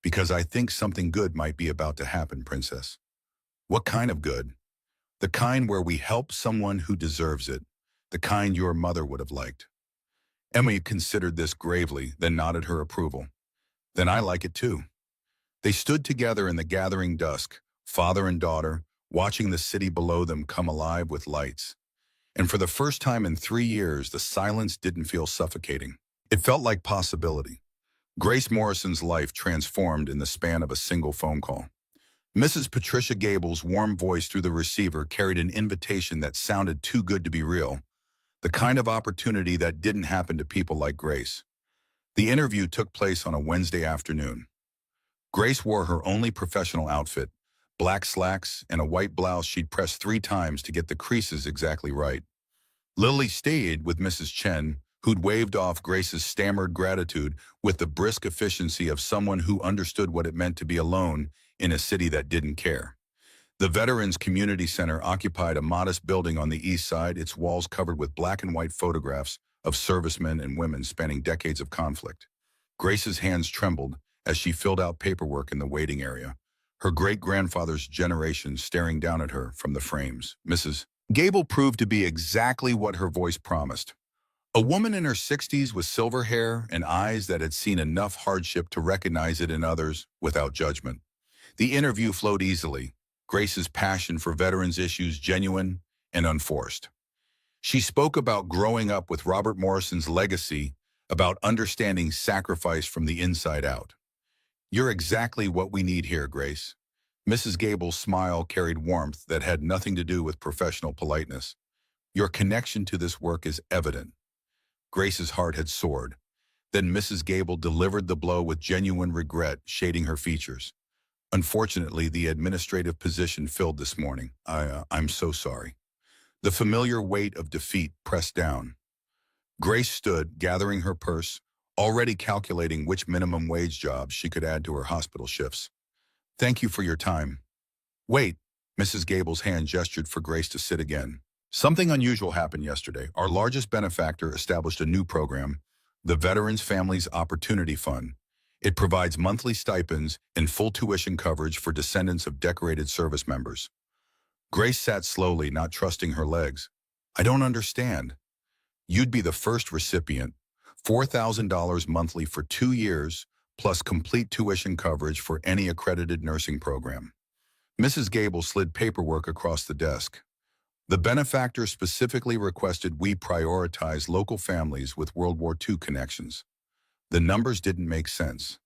Because I think something good might be about to happen, Princess. What kind of good? The kind where we help someone who deserves it. The kind your mother would have liked. Emma considered this gravely, then nodded her approval. Then I like it too. They stood together in the gathering dusk, father and daughter, watching the city below them come alive with lights. And for the first time in 3 years, the silence didn't feel suffocating. It felt like possibility. Grace Morrison's life transformed in the span of a single phone call. Mrs. Patricia Gable's warm voice through the receiver carried an invitation that sounded too good to be real, the kind of opportunity that didn't happen to people like Grace. The interview took place on a Wednesday afternoon. Grace wore her only professional outfit, black slacks and a white blouse she'd pressed 3 times to get the creases exactly right. Lily stayed with Mrs. Chen, who'd waved off Grace's stammered gratitude with the brisk efficiency of someone who understood what it meant to be alone in a city that didn't care. The Veterans Community Center occupied a modest building on the east side, its walls covered with black and white photographs of servicemen and women spanning decades of conflict. Grace's hands trembled as she filled out paperwork in the waiting area, her great-grandfather's generation staring down at her from the frames. Mrs. Gable proved to be exactly what her voice promised. A woman in her 60s with silver hair and eyes that had seen enough hardship to recognize it in others without judgment. The interview flowed easily, Grace's passion for veterans' issues genuine and unforced. She spoke about growing up with Robert Morrison's legacy, about understanding sacrifice from the inside out. "You're exactly what we need here, Grace." Mrs. Gable's smile carried warmth that had nothing to do with professional politeness. "Your connection to this work is evident." Grace's heart had soared. Then Mrs. Gable delivered the blow with genuine regret shading her features. "Unfortunately, the administrative position filled this morning. I'm so sorry." The familiar weight of defeat pressed down. Grace stood, gathering her purse, already calculating which minimum wage jobs she could add to her hospital shifts. "Thank you for your time." "Wait." Mrs. Gable's hand gestured for Grace to sit again. "Something unusual happened yesterday. Our largest benefactor established a new program, the Veterans Families Opportunity Fund. It provides monthly stipends and full tuition coverage for descendants of decorated service members." Grace sat slowly, not trusting her legs. "I don't understand." "You'd be the first recipient. $4,000 monthly for 2 years, plus complete tuition coverage for any accredited nursing program." Mrs. Gable slid paperwork across the desk. "The benefactor specifically requested we prioritize local families with World War II connections." The numbers didn't make sense.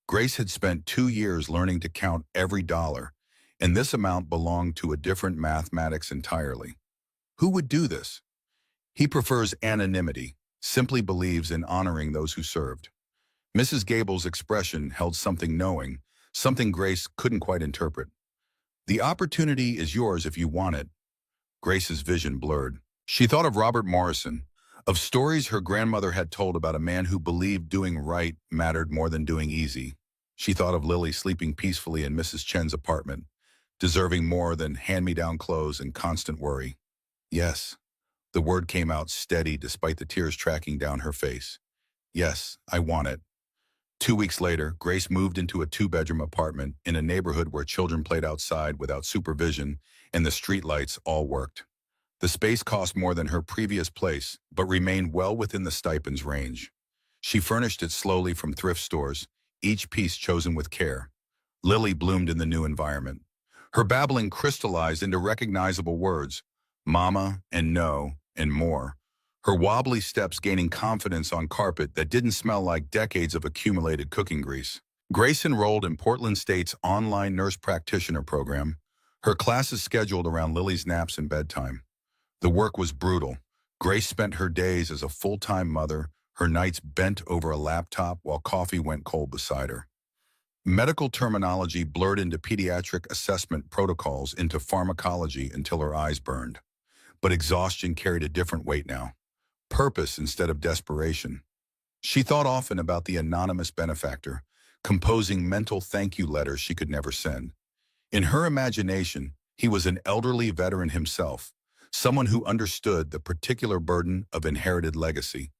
Grace had spent 2 years learning to count every dollar, and this amount belonged to a different mathematics entirely. Who would do this? "He prefers anonymity, simply believes in honoring those who served." Mrs. Gable's expression held something knowing, something Grace couldn't quite interpret. "The opportunity is yours if you want it." Grace's vision blurred. She thought of Robert Morrison, of stories her grandmother had told about a man who believed doing right mattered more than doing easy. She thought of Lily sleeping peacefully in Mrs. Chen's apartment, deserving more than hand-me-down clothes and constant worry. "Yes." The word came out steady despite the tears tracking down her face. "Yes, I want it." 2 weeks later, Grace moved into a 2-bedroom apartment in a neighborhood where children played outside without supervision and the streetlights all worked. The space cost more than her previous place, but remained well within the stipend's range. She furnished it slowly from thrift stores, each piece chosen with care. Lily bloomed in the new environment. Her babbling crystallized into recognizable words, mama and no, and more. Her wobbly steps gaining confidence on carpet that didn't smell like decades of accumulated cooking grease. Grace enrolled in Portland State's online nurse practitioner program, her classes scheduled around Lily's naps and bedtime. The work was brutal. Grace spent her days as a full-time mother, her nights bent over a laptop while coffee went cold beside her. Medical terminology blurred into pediatric assessment protocols into pharmacology until her eyes burned. But exhaustion carried a different weight now. Purpose instead of desperation. She thought often about the anonymous benefactor, composing mental thank you letters she could never send. In her imagination, he was an elderly veteran himself, someone who understood the particular burden of inherited legacy.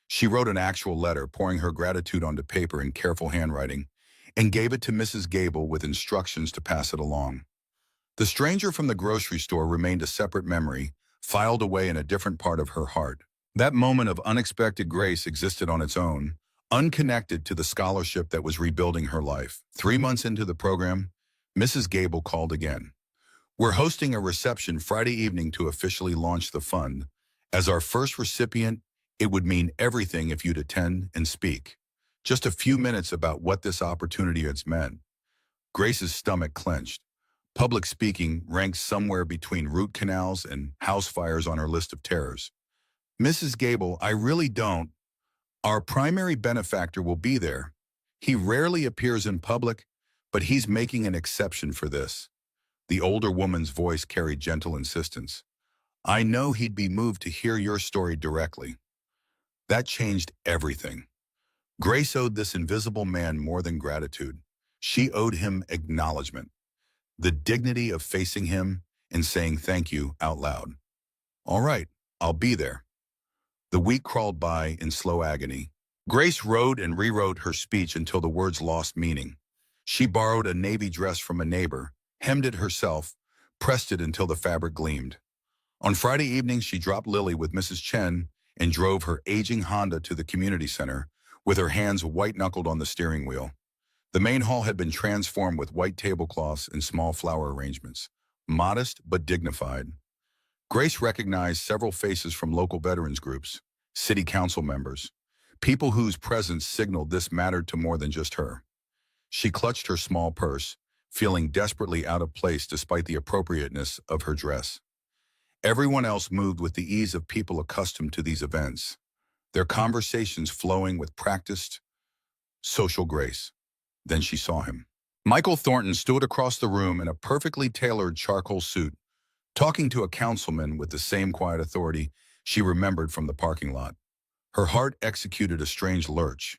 She wrote an actual letter, pouring her gratitude onto paper in careful handwriting, and gave it to Mrs. Gable with instructions to pass it along. The stranger from the grocery store remained a separate memory, filed away in a different part of her heart. That moment of unexpected grace existed on its own, unconnected to the scholarship that was rebuilding her life. 3 months into the program, Mrs. Gable called again. "We're hosting a reception Friday evening to officially launch the fund. As our first recipient, it would mean everything if you'd attend and speak. Just a few minutes about what this opportunity has meant." Grace's stomach clenched. Public speaking ranks somewhere between root canals and house fires on her list of terrors. Mrs. Gable, I really don't. Our primary benefactor will be there. He rarely appears in public, but he's making an exception for this. The older woman's voice carried gentle insistence. I know he'd be moved to hear your story directly. That changed everything. Grace owed this invisible man more than gratitude. She owed him acknowledgement, the dignity of facing him and saying thank you out loud. All right, I'll be there. The week crawled by in slow agony. Grace wrote and rewrote her speech until the words lost meaning. She borrowed a navy dress from a neighbor, hemmed it herself, pressed it until the fabric gleamed. On Friday evening, she dropped Lily with Mrs. Chen and drove her aging Honda to the community center, with her hands white-knuckled on the steering wheel. The main hall had been transformed with white tablecloths and small flower arrangements, modest but dignified. Grace recognized several faces from local veterans groups, city council members, people whose presence signaled this mattered to more than just her. She clutched her small purse, feeling desperately out of place despite the appropriateness of her dress. Everyone else moved with the ease of people accustomed to these events, their conversations flowing with practiced social grace. Then she saw him. Michael Thornton stood across the room in a perfectly tailored charcoal suit, talking to a councilman with the same quiet authority she remembered from the parking lot. Her heart executed a strange lurch,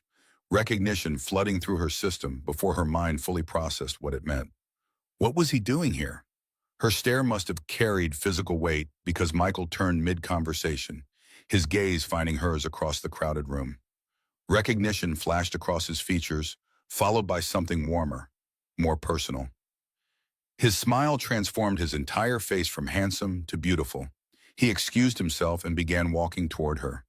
recognition flooding through her system before her mind fully processed what it meant. What was he doing here? Her stare must have carried physical weight because Michael turned mid-conversation, his gaze finding hers across the crowded room. Recognition flashed across his features, followed by something warmer, more personal. His smile transformed his entire face from handsome to beautiful. He excused himself and began walking toward her.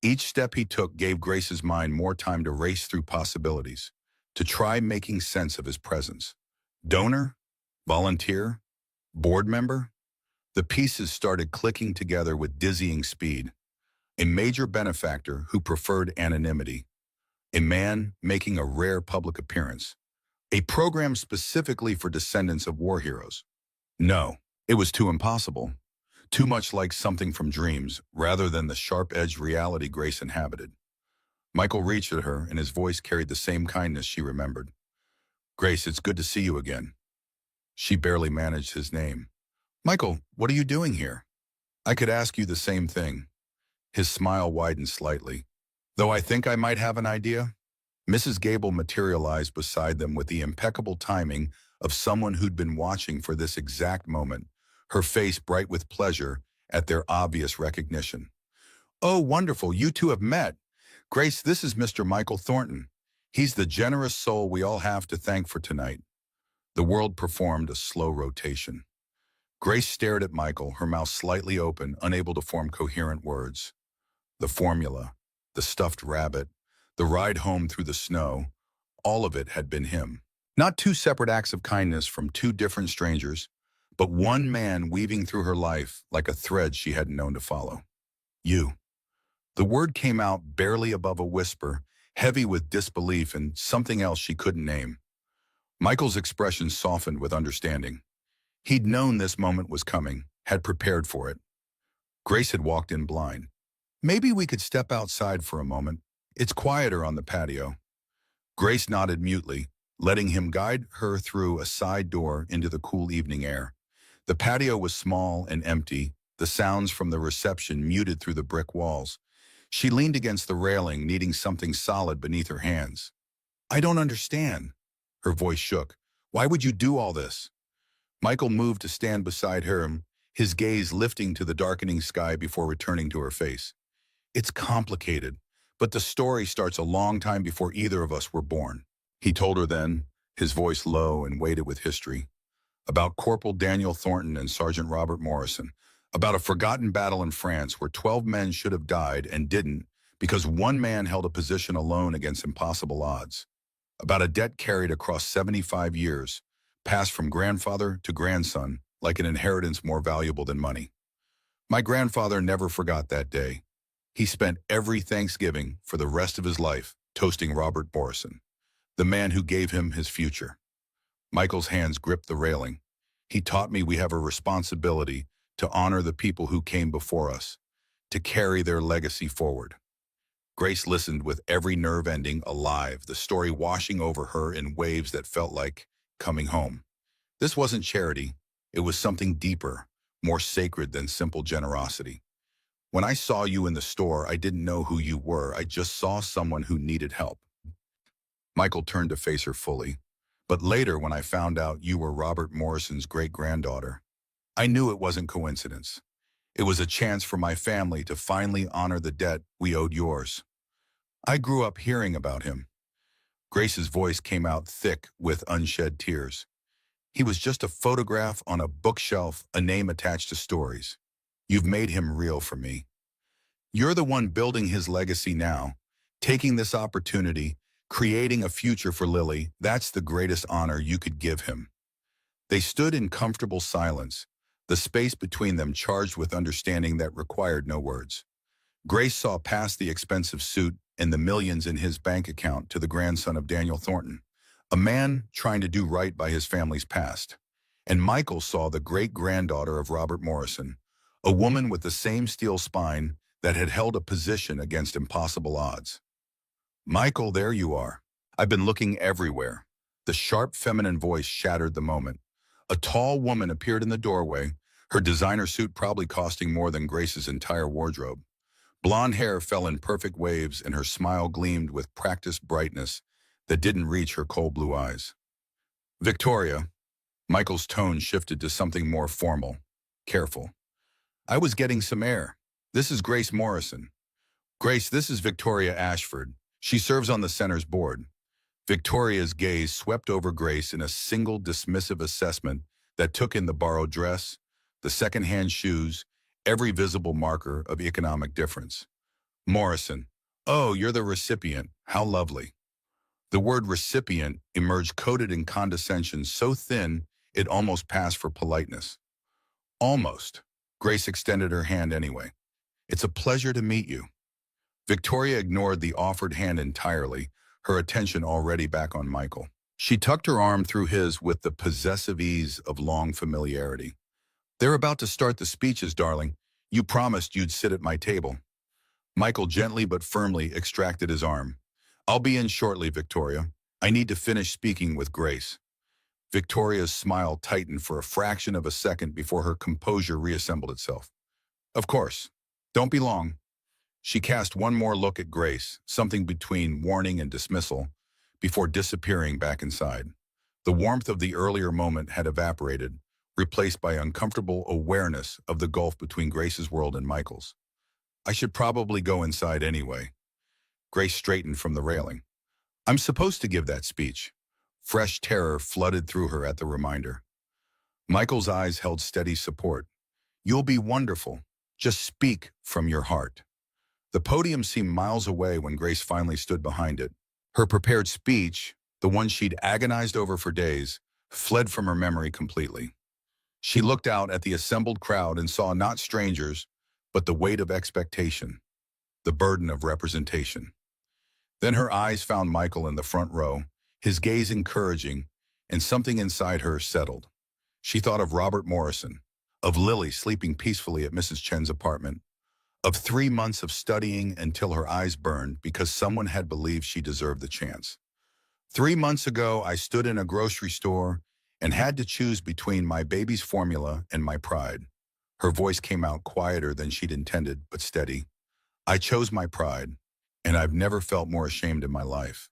Each step he took gave Grace's mind more time to race through possibilities, to try making sense of his presence. Donor? Volunteer? Board member? The pieces started clicking together with dizzying speed. A major benefactor who preferred anonymity. A man making a rare public appearance. A program specifically for descendants of war heroes. No, it was too impossible. Too much like something from dreams, rather than the sharp-edged reality Grace inhabited. Michael reached at her, and his voice carried the same kindness she remembered. Grace, it's good to see you again. She barely managed his name. Michael, what are you doing here? I could ask you the same thing. His smile widened slightly. Though I think I might have an idea. Mrs. Gable materialized beside them with the impeccable timing of someone who'd been watching for this exact moment, her face bright with pleasure at their obvious recognition. Oh, wonderful, you two have met. Grace, this is Mr. Michael Thornton. He's the generous soul we all have to thank for tonight. The world performed a slow rotation. Grace stared at Michael, her mouth slightly open, unable to form coherent words. The formula, the stuffed rabbit, the ride home through the snow, all of it had been him. Not two separate acts of kindness from two different strangers, but one man weaving through her life like a thread she hadn't known to follow. You. The word came out barely above a whisper, heavy with disbelief and something else she couldn't name. Michael's expression softened with understanding. He'd known this moment was coming, had prepared for it. Grace had walked in blind. Maybe we could step outside for a moment. It's quieter on the patio. Grace nodded mutely, letting him guide her through a side door into the cool evening air. The patio was small and empty, the sounds from the reception muted through the brick walls. She leaned against the railing, needing something solid beneath her hands. I don't understand. Her voice shook. Why would you do all this? Michael moved to stand beside her, his gaze lifting to the darkening sky before returning to her face. It's complicated, but the story starts a long time before either of us were born. He told her then, his voice low and weighted with history, about Corporal Daniel Thornton and Sergeant Robert Morrison, about a forgotten battle in France where 12 men should have died and didn't because one man held a position alone against impossible odds, about a debt carried across 75 years, passed from grandfather to grandson like an inheritance more valuable than money. My grandfather never forgot that day. He spent every Thanksgiving for the rest of his life toasting Robert Morrison, the man who gave him his future. Michael's hands gripped the railing. He taught me we have a responsibility to honor the people who came before us, to carry their legacy forward. Grace listened with every nerve ending alive, the story washing over her in waves that felt like coming home. This wasn't charity. It was something deeper, more sacred than simple generosity. When I saw you in the store, I didn't know who you were. I just saw someone who needed help. Michael turned to face her fully. But later, when I found out you were Robert Morrison's great-granddaughter, I knew it wasn't coincidence. It was a chance for my family to finally honor the debt we owed yours. I grew up hearing about him. Grace's voice came out thick with unshed tears. He was just a photograph on a bookshelf, a name attached to stories. You've made him real for me. You're the one building his legacy now, taking this opportunity, creating a future for Lily. That's the greatest honor you could give him. They stood in comfortable silence, the space between them charged with understanding that required no words. Grace saw past the expensive suit and the millions in his bank account to the grandson of Daniel Thornton, a man trying to do right by his family's past. And Michael saw the great-granddaughter of Robert Morrison, a woman with the same steel spine that had held a position against impossible odds. Michael, there you are. I've been looking everywhere. The sharp feminine voice shattered the moment. A tall woman appeared in the doorway, her designer suit probably costing more than Grace's entire wardrobe. Blonde hair fell in perfect waves and her smile gleamed with practiced brightness that didn't reach her cold blue eyes. Victoria, Michael's tone shifted to something more formal, careful. I was getting some air. This is Grace Morrison. Grace, this is Victoria Ashford. She serves on the center's board. Victoria's gaze swept over Grace in a single dismissive assessment that took in the borrowed dress, the second-hand shoes, every visible marker of economic difference. Morrison, oh, you're the recipient. How lovely. The word recipient emerged coated in condescension so thin it almost passed for politeness. Almost. Grace extended her hand anyway. It's a pleasure to meet you. Victoria ignored the offered hand entirely, her attention already back on Michael. She tucked her arm through his with the possessive ease of long familiarity. They're about to start the speeches, darling. You promised you'd sit at my table. Michael gently but firmly extracted his arm. I'll be in shortly, Victoria. I need to finish speaking with Grace. Victoria's smile tightened for a fraction of a second before her composure reassembled itself. Of course. Don't be long. She cast one more look at Grace, something between warning and dismissal, before disappearing back inside. The warmth of the earlier moment had evaporated, replaced by uncomfortable awareness of the gulf between Grace's world and Michael's. I should probably go inside anyway. Grace straightened from the railing. I'm supposed to give that speech. Fresh terror flooded through her at the reminder. Michael's eyes held steady support. You'll be wonderful. Just speak from your heart. The podium seemed miles away when Grace finally stood behind it. Her prepared speech, the one she'd agonized over for days, fled from her memory completely. She looked out at the assembled crowd and saw not strangers, but the weight of expectation, the burden of representation. Then her eyes found Michael in the front row, his gaze encouraging, and something inside her settled. She thought of Robert Morrison, of Lily sleeping peacefully at Mrs. Chen's apartment, of 3 months of studying until her eyes burned because someone had believed she deserved the chance. 3 months ago, I stood in a grocery store and had to choose between my baby's formula and my pride. Her voice came out quieter than she'd intended, but steady. I chose my pride, and I've never felt more ashamed in my life.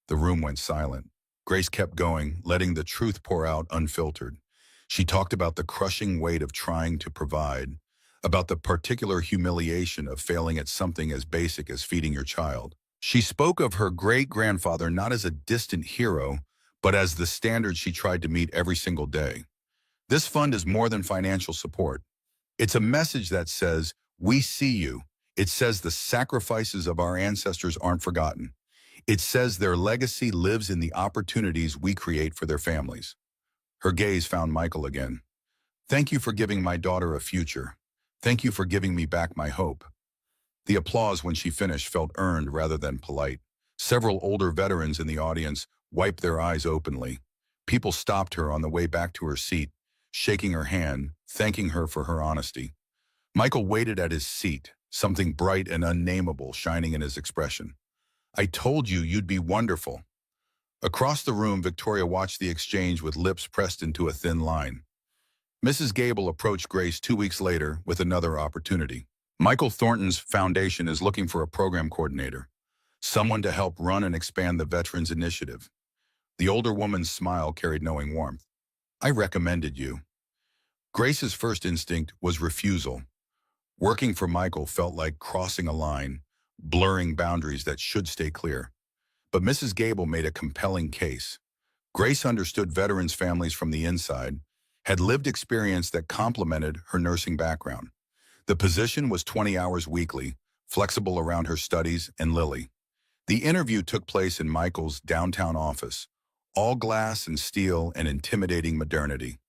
The room went silent. Grace kept going, letting the truth pour out unfiltered. She talked about the crushing weight of trying to provide, about the particular humiliation of failing at something as basic as feeding your child. She spoke of her great-grandfather not as a distant hero, but as the standard she tried to meet every single day. This fund is more than financial support. It's a message that says, we see you. It says the sacrifices of our ancestors aren't forgotten. It says their legacy lives in the opportunities we create for their families. Her gaze found Michael again. Thank you for giving my daughter a future. Thank you for giving me back my hope. The applause when she finished felt earned rather than polite. Several older veterans in the audience wiped their eyes openly. People stopped her on the way back to her seat, shaking her hand, thanking her for her honesty. Michael waited at his seat, something bright and unnameable shining in his expression. "I told you you'd be wonderful." Across the room, Victoria watched the exchange with lips pressed into a thin line. Mrs. Gable approached Grace 2 weeks later with another opportunity. "Michael Thornton's foundation is looking for a program coordinator, someone to help run and expand the Veterans Initiative." The older woman's smile carried knowing warmth. "I recommended you." Grace's first instinct was refusal. Working for Michael felt like crossing a line, blurring boundaries that should stay clear. But Mrs. Gable made a compelling case. Grace understood veterans' families from the inside, had lived experience that complemented her nursing background. The position was 20 hours weekly, flexible around her studies and Lily. The interview took place in Michael's downtown office, all glass and steel and intimidating modernity.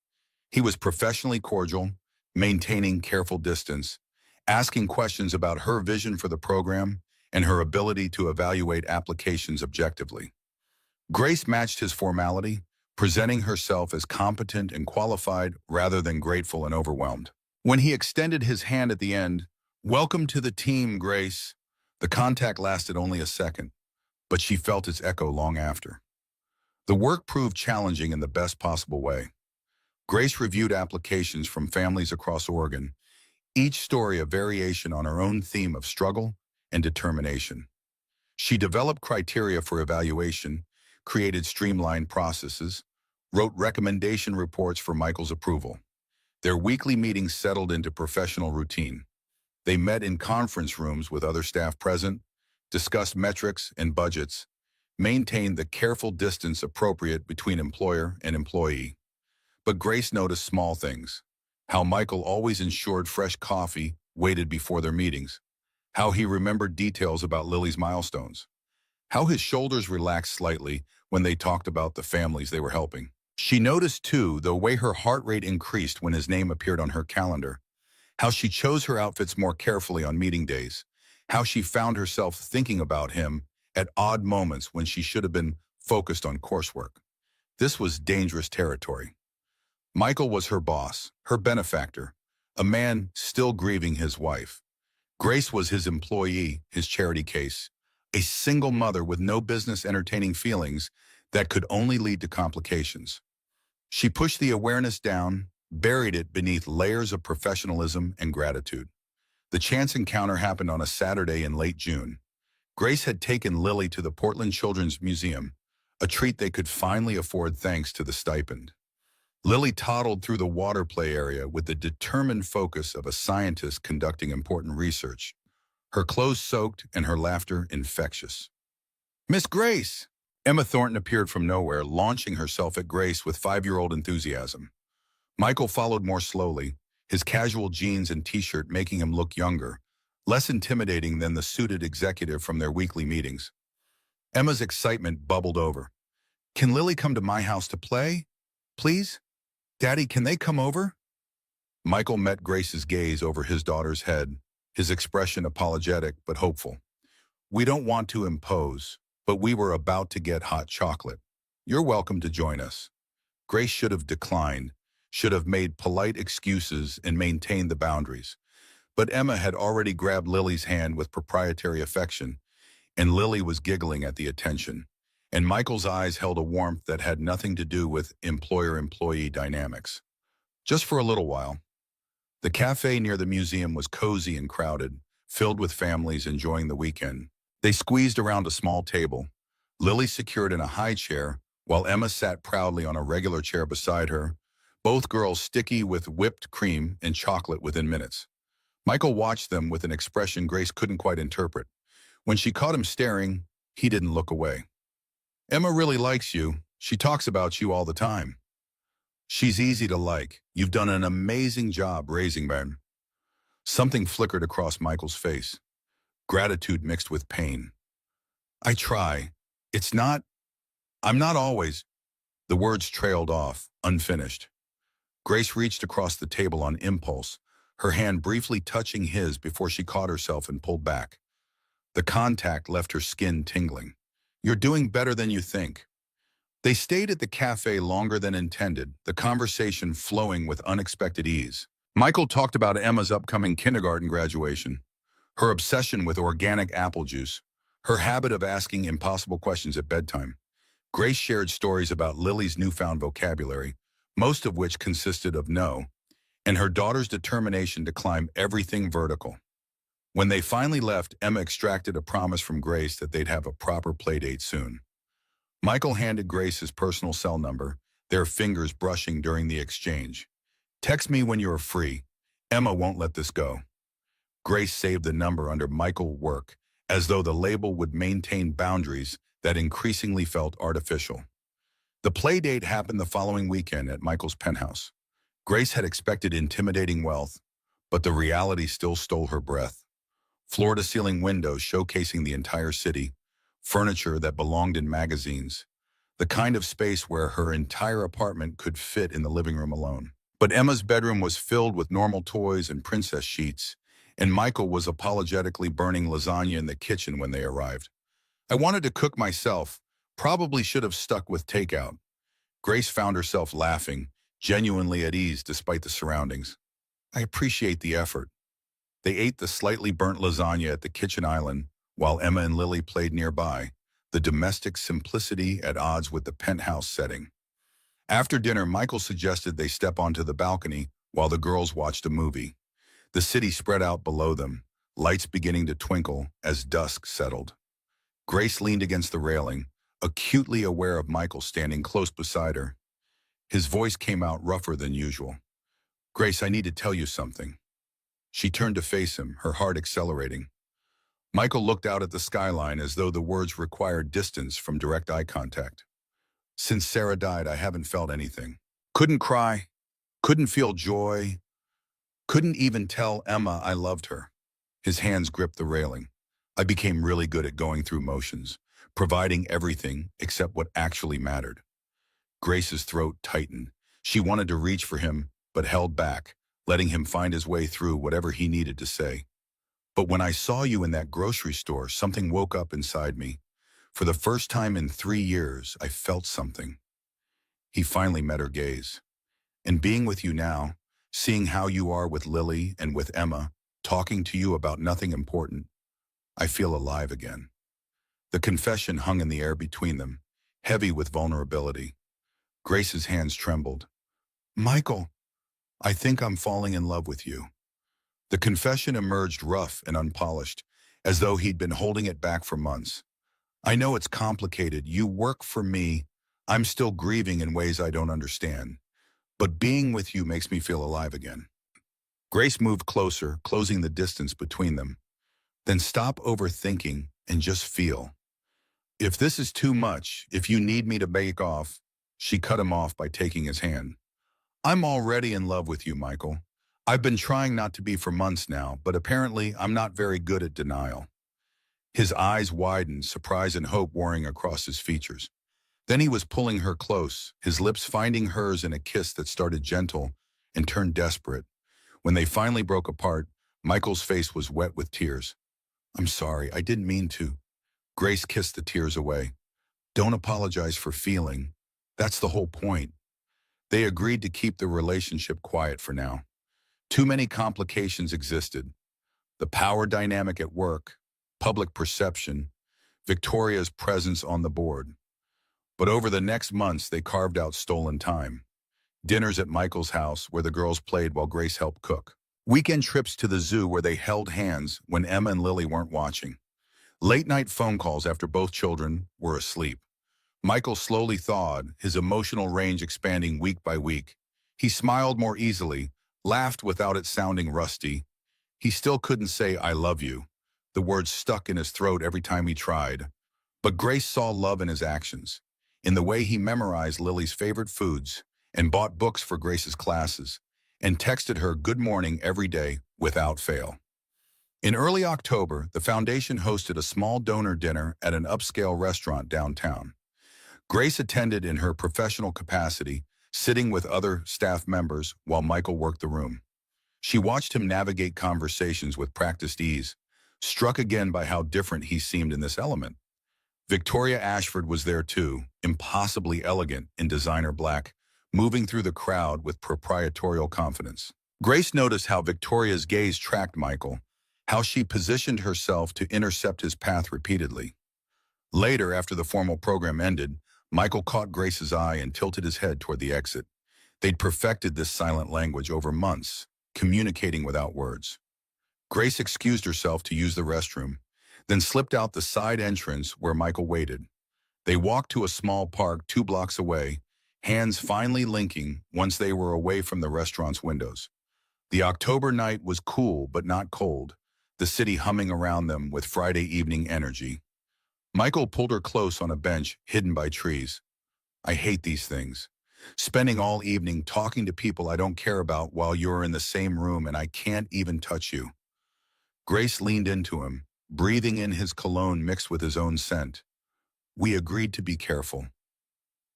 He was professionally cordial, maintaining careful distance, asking questions about her vision for the program and her ability to evaluate applications objectively. Grace matched his formality, presenting herself as competent and qualified rather than grateful and overwhelmed. When he extended his hand at the end, "Welcome to the team, Grace," the contact lasted only a second, but she felt its echo long after. The work proved challenging in the best possible way. Grace reviewed applications from families across Oregon, each story a variation on her own theme of struggle and determination. She developed criteria for evaluation, created streamlined processes, wrote recommendation reports for Michael's approval. Their weekly meetings settled into professional routine. They met in conference rooms with other staff present, discussed metrics and budgets, maintained the careful distance appropriate between employer and employee. But Grace noticed small things: how Michael always ensured fresh coffee waited before their meetings, how he remembered details about Lily's milestones, how his shoulders relaxed slightly when they talked about the families they were helping. She noticed, too, the way her heart rate increased when his name appeared on her calendar, how she chose her outfits more carefully on meeting days, how she found herself thinking about him at odd moments when she should have been focused on coursework. This was dangerous territory. Michael was her boss, her benefactor, a man still grieving his wife. Grace was his employee, his charity case, a single mother with no business entertaining feelings that could only lead to complications. She pushed the awareness down, buried it beneath layers of professionalism and gratitude. The chance encounter happened on a Saturday in late June. Grace had taken Lily to the Portland Children's Museum, a treat they could finally afford thanks to the stipend. Lily toddled through the water play area with the determined focus of a scientist conducting important research, her clothes soaked and her laughter infectious. "Miss Grace!" Emma Thornton appeared from nowhere, launching herself at Grace with 5-year-old enthusiasm. Michael followed more slowly, his casual jeans and t-shirt making him look younger, less intimidating than the suited executive from their weekly meetings. Emma's excitement bubbled over. "Can Lily come to my house to play? Please? Daddy, can they come over?" Michael met Grace's gaze over his daughter's head, his expression apologetic but hopeful. "We don't want to impose, but we were about to get hot chocolate. You're welcome to join us." Grace should have declined, should have made polite excuses and maintained the boundaries. But Emma had already grabbed Lily's hand with proprietary affection, and Lily was giggling at the attention. And Michael's eyes held a warmth that had nothing to do with employer-employee dynamics. Just for a little while. The cafe near the museum was cozy and crowded, filled with families enjoying the weekend. They squeezed around a small table, Lily secured in a high chair, while Emma sat proudly on a regular chair beside her, both girls sticky with whipped cream and chocolate within minutes. Michael watched them with an expression Grace couldn't quite interpret. When she caught him staring, he didn't look away. "Emma really likes you. She talks about you all the time." "She's easy to like. You've done an amazing job raising Ben." Something flickered across Michael's face. Gratitude mixed with pain. "I try. I'm not always." The words trailed off, unfinished. Grace reached across the table on impulse, her hand briefly touching his before she caught herself and pulled back. The contact left her skin tingling. "You're doing better than you think." They stayed at the cafe longer than intended, the conversation flowing with unexpected ease. Michael talked about Emma's upcoming kindergarten graduation, her obsession with organic apple juice, her habit of asking impossible questions at bedtime. Grace shared stories about Lily's newfound vocabulary, most of which consisted of no, and her daughter's determination to climb everything vertical. When they finally left, Emma extracted a promise from Grace that they'd have a proper playdate soon. Michael handed Grace his personal cell number, their fingers brushing during the exchange. "Text me when you are free. Emma won't let this go." Grace saved the number under Michael Work, as though the label would maintain boundaries that increasingly felt artificial. The playdate happened the following weekend at Michael's penthouse. Grace had expected intimidating wealth, but the reality still stole her breath. Floor-to-ceiling windows showcasing the entire city, furniture that belonged in magazines, the kind of space where her entire apartment could fit in the living room alone. But Emma's bedroom was filled with normal toys and princess sheets, and Michael was apologetically burning lasagna in the kitchen when they arrived. "I wanted to cook myself, probably should have stuck with takeout." Grace found herself laughing, genuinely at ease despite the surroundings. "I appreciate the effort." They ate the slightly burnt lasagna at the kitchen island, while Emma and Lily played nearby, the domestic simplicity at odds with the penthouse setting. After dinner, Michael suggested they step onto the balcony while the girls watched a movie. The city spread out below them, lights beginning to twinkle as dusk settled. Grace leaned against the railing, acutely aware of Michael standing close beside her. His voice came out rougher than usual. "Grace, I need to tell you something." She turned to face him, her heart accelerating. Michael looked out at the skyline as though the words required distance from direct eye contact. "Since Sarah died, I haven't felt anything. Couldn't cry, couldn't feel joy, couldn't even tell Emma I loved her." His hands gripped the railing. "I became really good at going through motions, providing everything except what actually mattered." Grace's throat tightened. She wanted to reach for him, but held back, letting him find his way through whatever he needed to say. "But when I saw you in that grocery store, something woke up inside me. For the first time in 3 years, I felt something." He finally met her gaze. "And being with you now, seeing how you are with Lily and with Emma, talking to you about nothing important, I feel alive again." The confession hung in the air between them, heavy with vulnerability. Grace's hands trembled. "Michael, I think I'm falling in love with you." The confession emerged rough and unpolished, as though he'd been holding it back for months. "I know it's complicated. You work for me. I'm still grieving in ways I don't understand. But being with you makes me feel alive again." Grace moved closer, closing the distance between them. "Then stop overthinking and just feel. If this is too much, if you need me to back off," she cut him off by taking his hand. "I'm already in love with you, Michael. I've been trying not to be for months now, but apparently I'm not very good at denial." His eyes widened, surprise and hope warring across his features. Then he was pulling her close, his lips finding hers in a kiss that started gentle and turned desperate. When they finally broke apart, Michael's face was wet with tears. "I'm sorry, I didn't mean to." Grace kissed the tears away. "Don't apologize for feeling. That's the whole point." They agreed to keep the relationship quiet for now. Too many complications existed. The power dynamic at work, public perception, Victoria's presence on the board. But over the next months, they carved out stolen time. Dinners at Michael's house where the girls played while Grace helped cook. Weekend trips to the zoo where they held hands when Emma and Lily weren't watching. Late-night phone calls after both children were asleep. Michael slowly thawed, his emotional range expanding week by week. He smiled more easily, laughed without it sounding rusty. He still couldn't say, "I love you." The words stuck in his throat every time he tried. But Grace saw love in his actions, in the way he memorized Lily's favorite foods and bought books for Grace's classes, and texted her good morning every day without fail. In early October, the foundation hosted a small donor dinner at an upscale restaurant downtown. Grace attended in her professional capacity, sitting with other staff members while Michael worked the room. She watched him navigate conversations with practiced ease, struck again by how different he seemed in this element. Victoria Ashford was there too, impossibly elegant in designer black, moving through the crowd with proprietorial confidence. Grace noticed how Victoria's gaze tracked Michael, how she positioned herself to intercept his path repeatedly. Later, after the formal program ended, Michael caught Grace's eye and tilted his head toward the exit. They'd perfected this silent language over months, communicating without words. Grace excused herself to use the restroom, then slipped out the side entrance where Michael waited. They walked to a small park 2 blocks away, hands finally linking once they were away from the restaurant's windows. The October night was cool but not cold, the city humming around them with Friday evening energy. Michael pulled her close on a bench hidden by trees. I hate these things. Spending all evening talking to people I don't care about while you're in the same room and I can't even touch you. Grace leaned into him, breathing in his cologne mixed with his own scent. We agreed to be careful.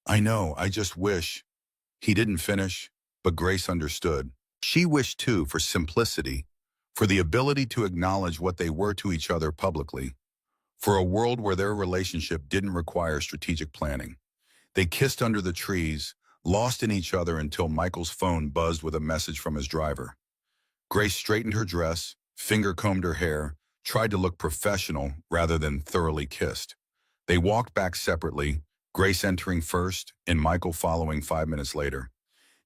I know, I just wish. He didn't finish, but Grace understood. She wished too for simplicity, for the ability to acknowledge what they were to each other publicly, for a world where their relationship didn't require strategic planning. They kissed under the trees, lost in each other until Michael's phone buzzed with a message from his driver. Grace straightened her dress, finger-combed her hair, tried to look professional rather than thoroughly kissed. They walked back separately, Grace entering first and Michael following 5 minutes later.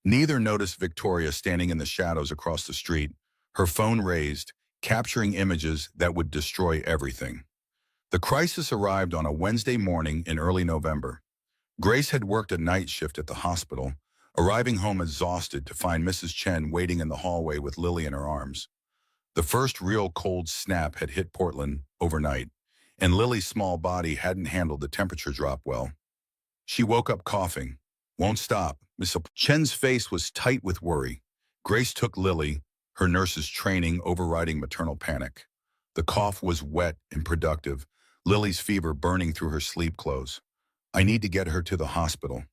Neither noticed Victoria standing in the shadows across the street, her phone raised, capturing images that would destroy everything. The crisis arrived on a Wednesday morning in early November. Grace had worked a night shift at the hospital, arriving home exhausted to find Mrs. Chen waiting in the hallway with Lily in her arms. The first real cold snap had hit Portland overnight, and Lily's small body hadn't handled the temperature drop well. She woke up coughing. Won't stop. Mrs. Chen's face was tight with worry. Grace took Lily, her nurse's training overriding maternal panic. The cough was wet and productive, Lily's fever burning through her sleep clothes. I need to get her to the hospital.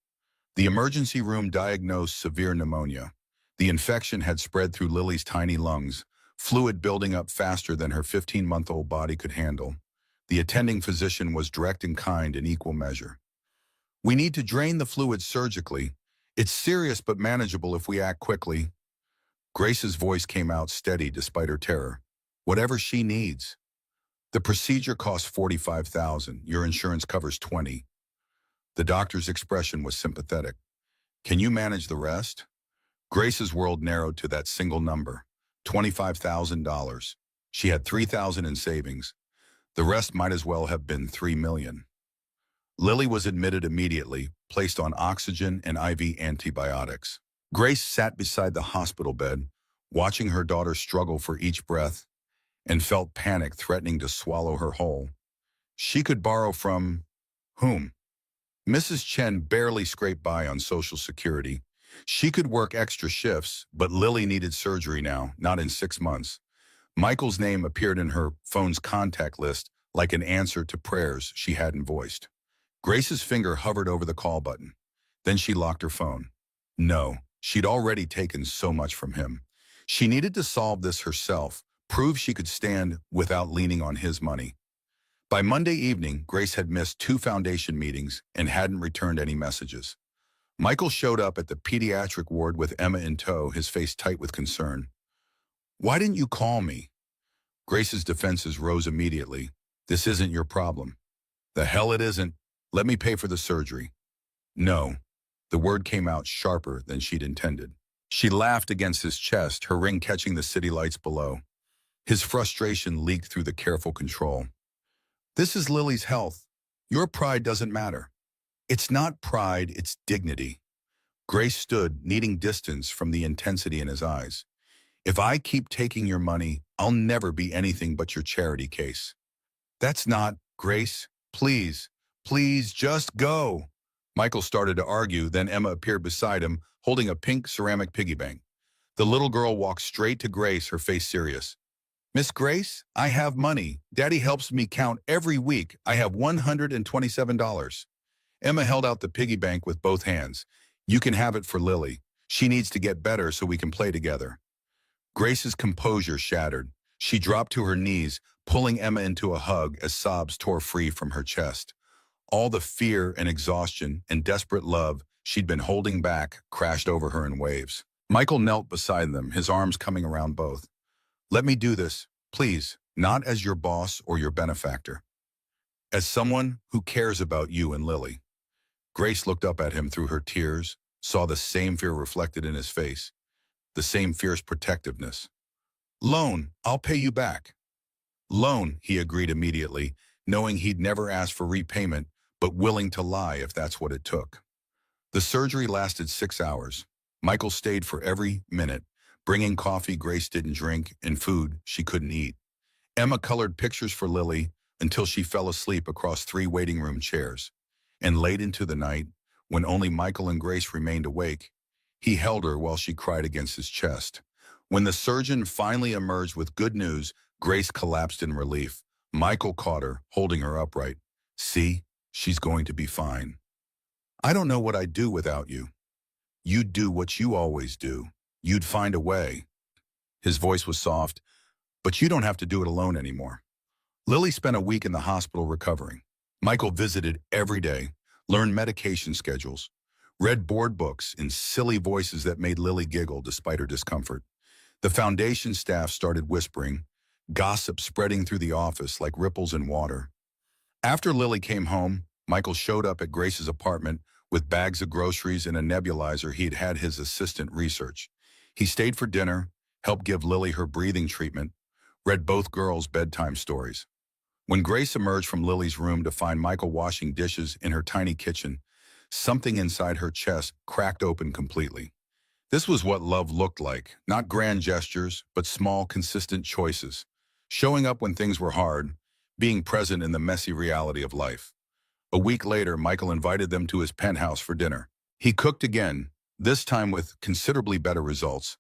The emergency room diagnosed severe pneumonia. The infection had spread through Lily's tiny lungs, fluid building up faster than her 15-month-old body could handle. The attending physician was direct and kind in equal measure. We need to drain the fluid surgically. It's serious but manageable if we act quickly. Grace's voice came out steady despite her terror. Whatever she needs. The procedure costs $45,000. Your insurance covers $20,000. The doctor's expression was sympathetic. Can you manage the rest? Grace's world narrowed to that single number, $25,000. She had $3,000 in savings. The rest might as well have been $3 million. Lily was admitted immediately, placed on oxygen and IV antibiotics. Grace sat beside the hospital bed, watching her daughter struggle for each breath, and felt panic threatening to swallow her whole. She could borrow from whom? Mrs. Chen barely scraped by on Social Security. She could work extra shifts, but Lily needed surgery now, not in 6 months. Michael's name appeared in her phone's contact list like an answer to prayers she hadn't voiced. Grace's finger hovered over the call button. Then she locked her phone. No, she'd already taken so much from him. She needed to solve this herself, prove she could stand without leaning on his money. By Monday evening, Grace had missed 2 foundation meetings and hadn't returned any messages. Michael showed up at the pediatric ward with Emma in tow, his face tight with concern. Why didn't you call me? Grace's defenses rose immediately. This isn't your problem. The hell it isn't. Let me pay for the surgery. No. The word came out sharper than she'd intended. She laughed against his chest, her ring catching the city lights below. His frustration leaked through the careful control. This is Lily's health. Your pride doesn't matter. It's not pride, it's dignity. Grace stood, needing distance from the intensity in his eyes. If I keep taking your money, I'll never be anything but your charity case. That's not, Grace. Please, please just go. Michael started to argue, then Emma appeared beside him, holding a pink ceramic piggy bank. The little girl walked straight to Grace, her face serious. Miss Grace, I have money. Daddy helps me count every week. I have $127. Emma held out the piggy bank with both hands. You can have it for Lily. She needs to get better so we can play together. Grace's composure shattered. She dropped to her knees, pulling Emma into a hug as sobs tore free from her chest. All the fear and exhaustion and desperate love she'd been holding back crashed over her in waves. Michael knelt beside them, his arms coming around both. Let me do this, please, not as your boss or your benefactor. As someone who cares about you and Lily. Grace looked up at him through her tears, saw the same fear reflected in his face, the same fierce protectiveness. Loan, I'll pay you back. Loan, he agreed immediately, knowing he'd never asked for repayment, but willing to lie if that's what it took. The surgery lasted 6 hours. Michael stayed for every minute, bringing coffee Grace didn't drink and food she couldn't eat. Emma colored pictures for Lily until she fell asleep across 3 waiting room chairs. And late into the night, when only Michael and Grace remained awake, he held her while she cried against his chest. When the surgeon finally emerged with good news, Grace collapsed in relief. Michael caught her, holding her upright. See, she's going to be fine. I don't know what I'd do without you. You'd do what you always do. You'd find a way. His voice was soft, but you don't have to do it alone anymore. Lily spent a week in the hospital recovering. Michael visited every day, learned medication schedules, read board books in silly voices that made Lily giggle despite her discomfort. The foundation staff started whispering, gossip spreading through the office like ripples in water. After Lily came home, Michael showed up at Grace's apartment with bags of groceries and a nebulizer he'd had his assistant research. He stayed for dinner, helped give Lily her breathing treatment, read both girls' bedtime stories. When Grace emerged from Lily's room to find Michael washing dishes in her tiny kitchen, something inside her chest cracked open completely. This was what love looked like, not grand gestures, but small, consistent choices. Showing up when things were hard, being present in the messy reality of life. A week later, Michael invited them to his penthouse for dinner. He cooked again, this time with considerably better results.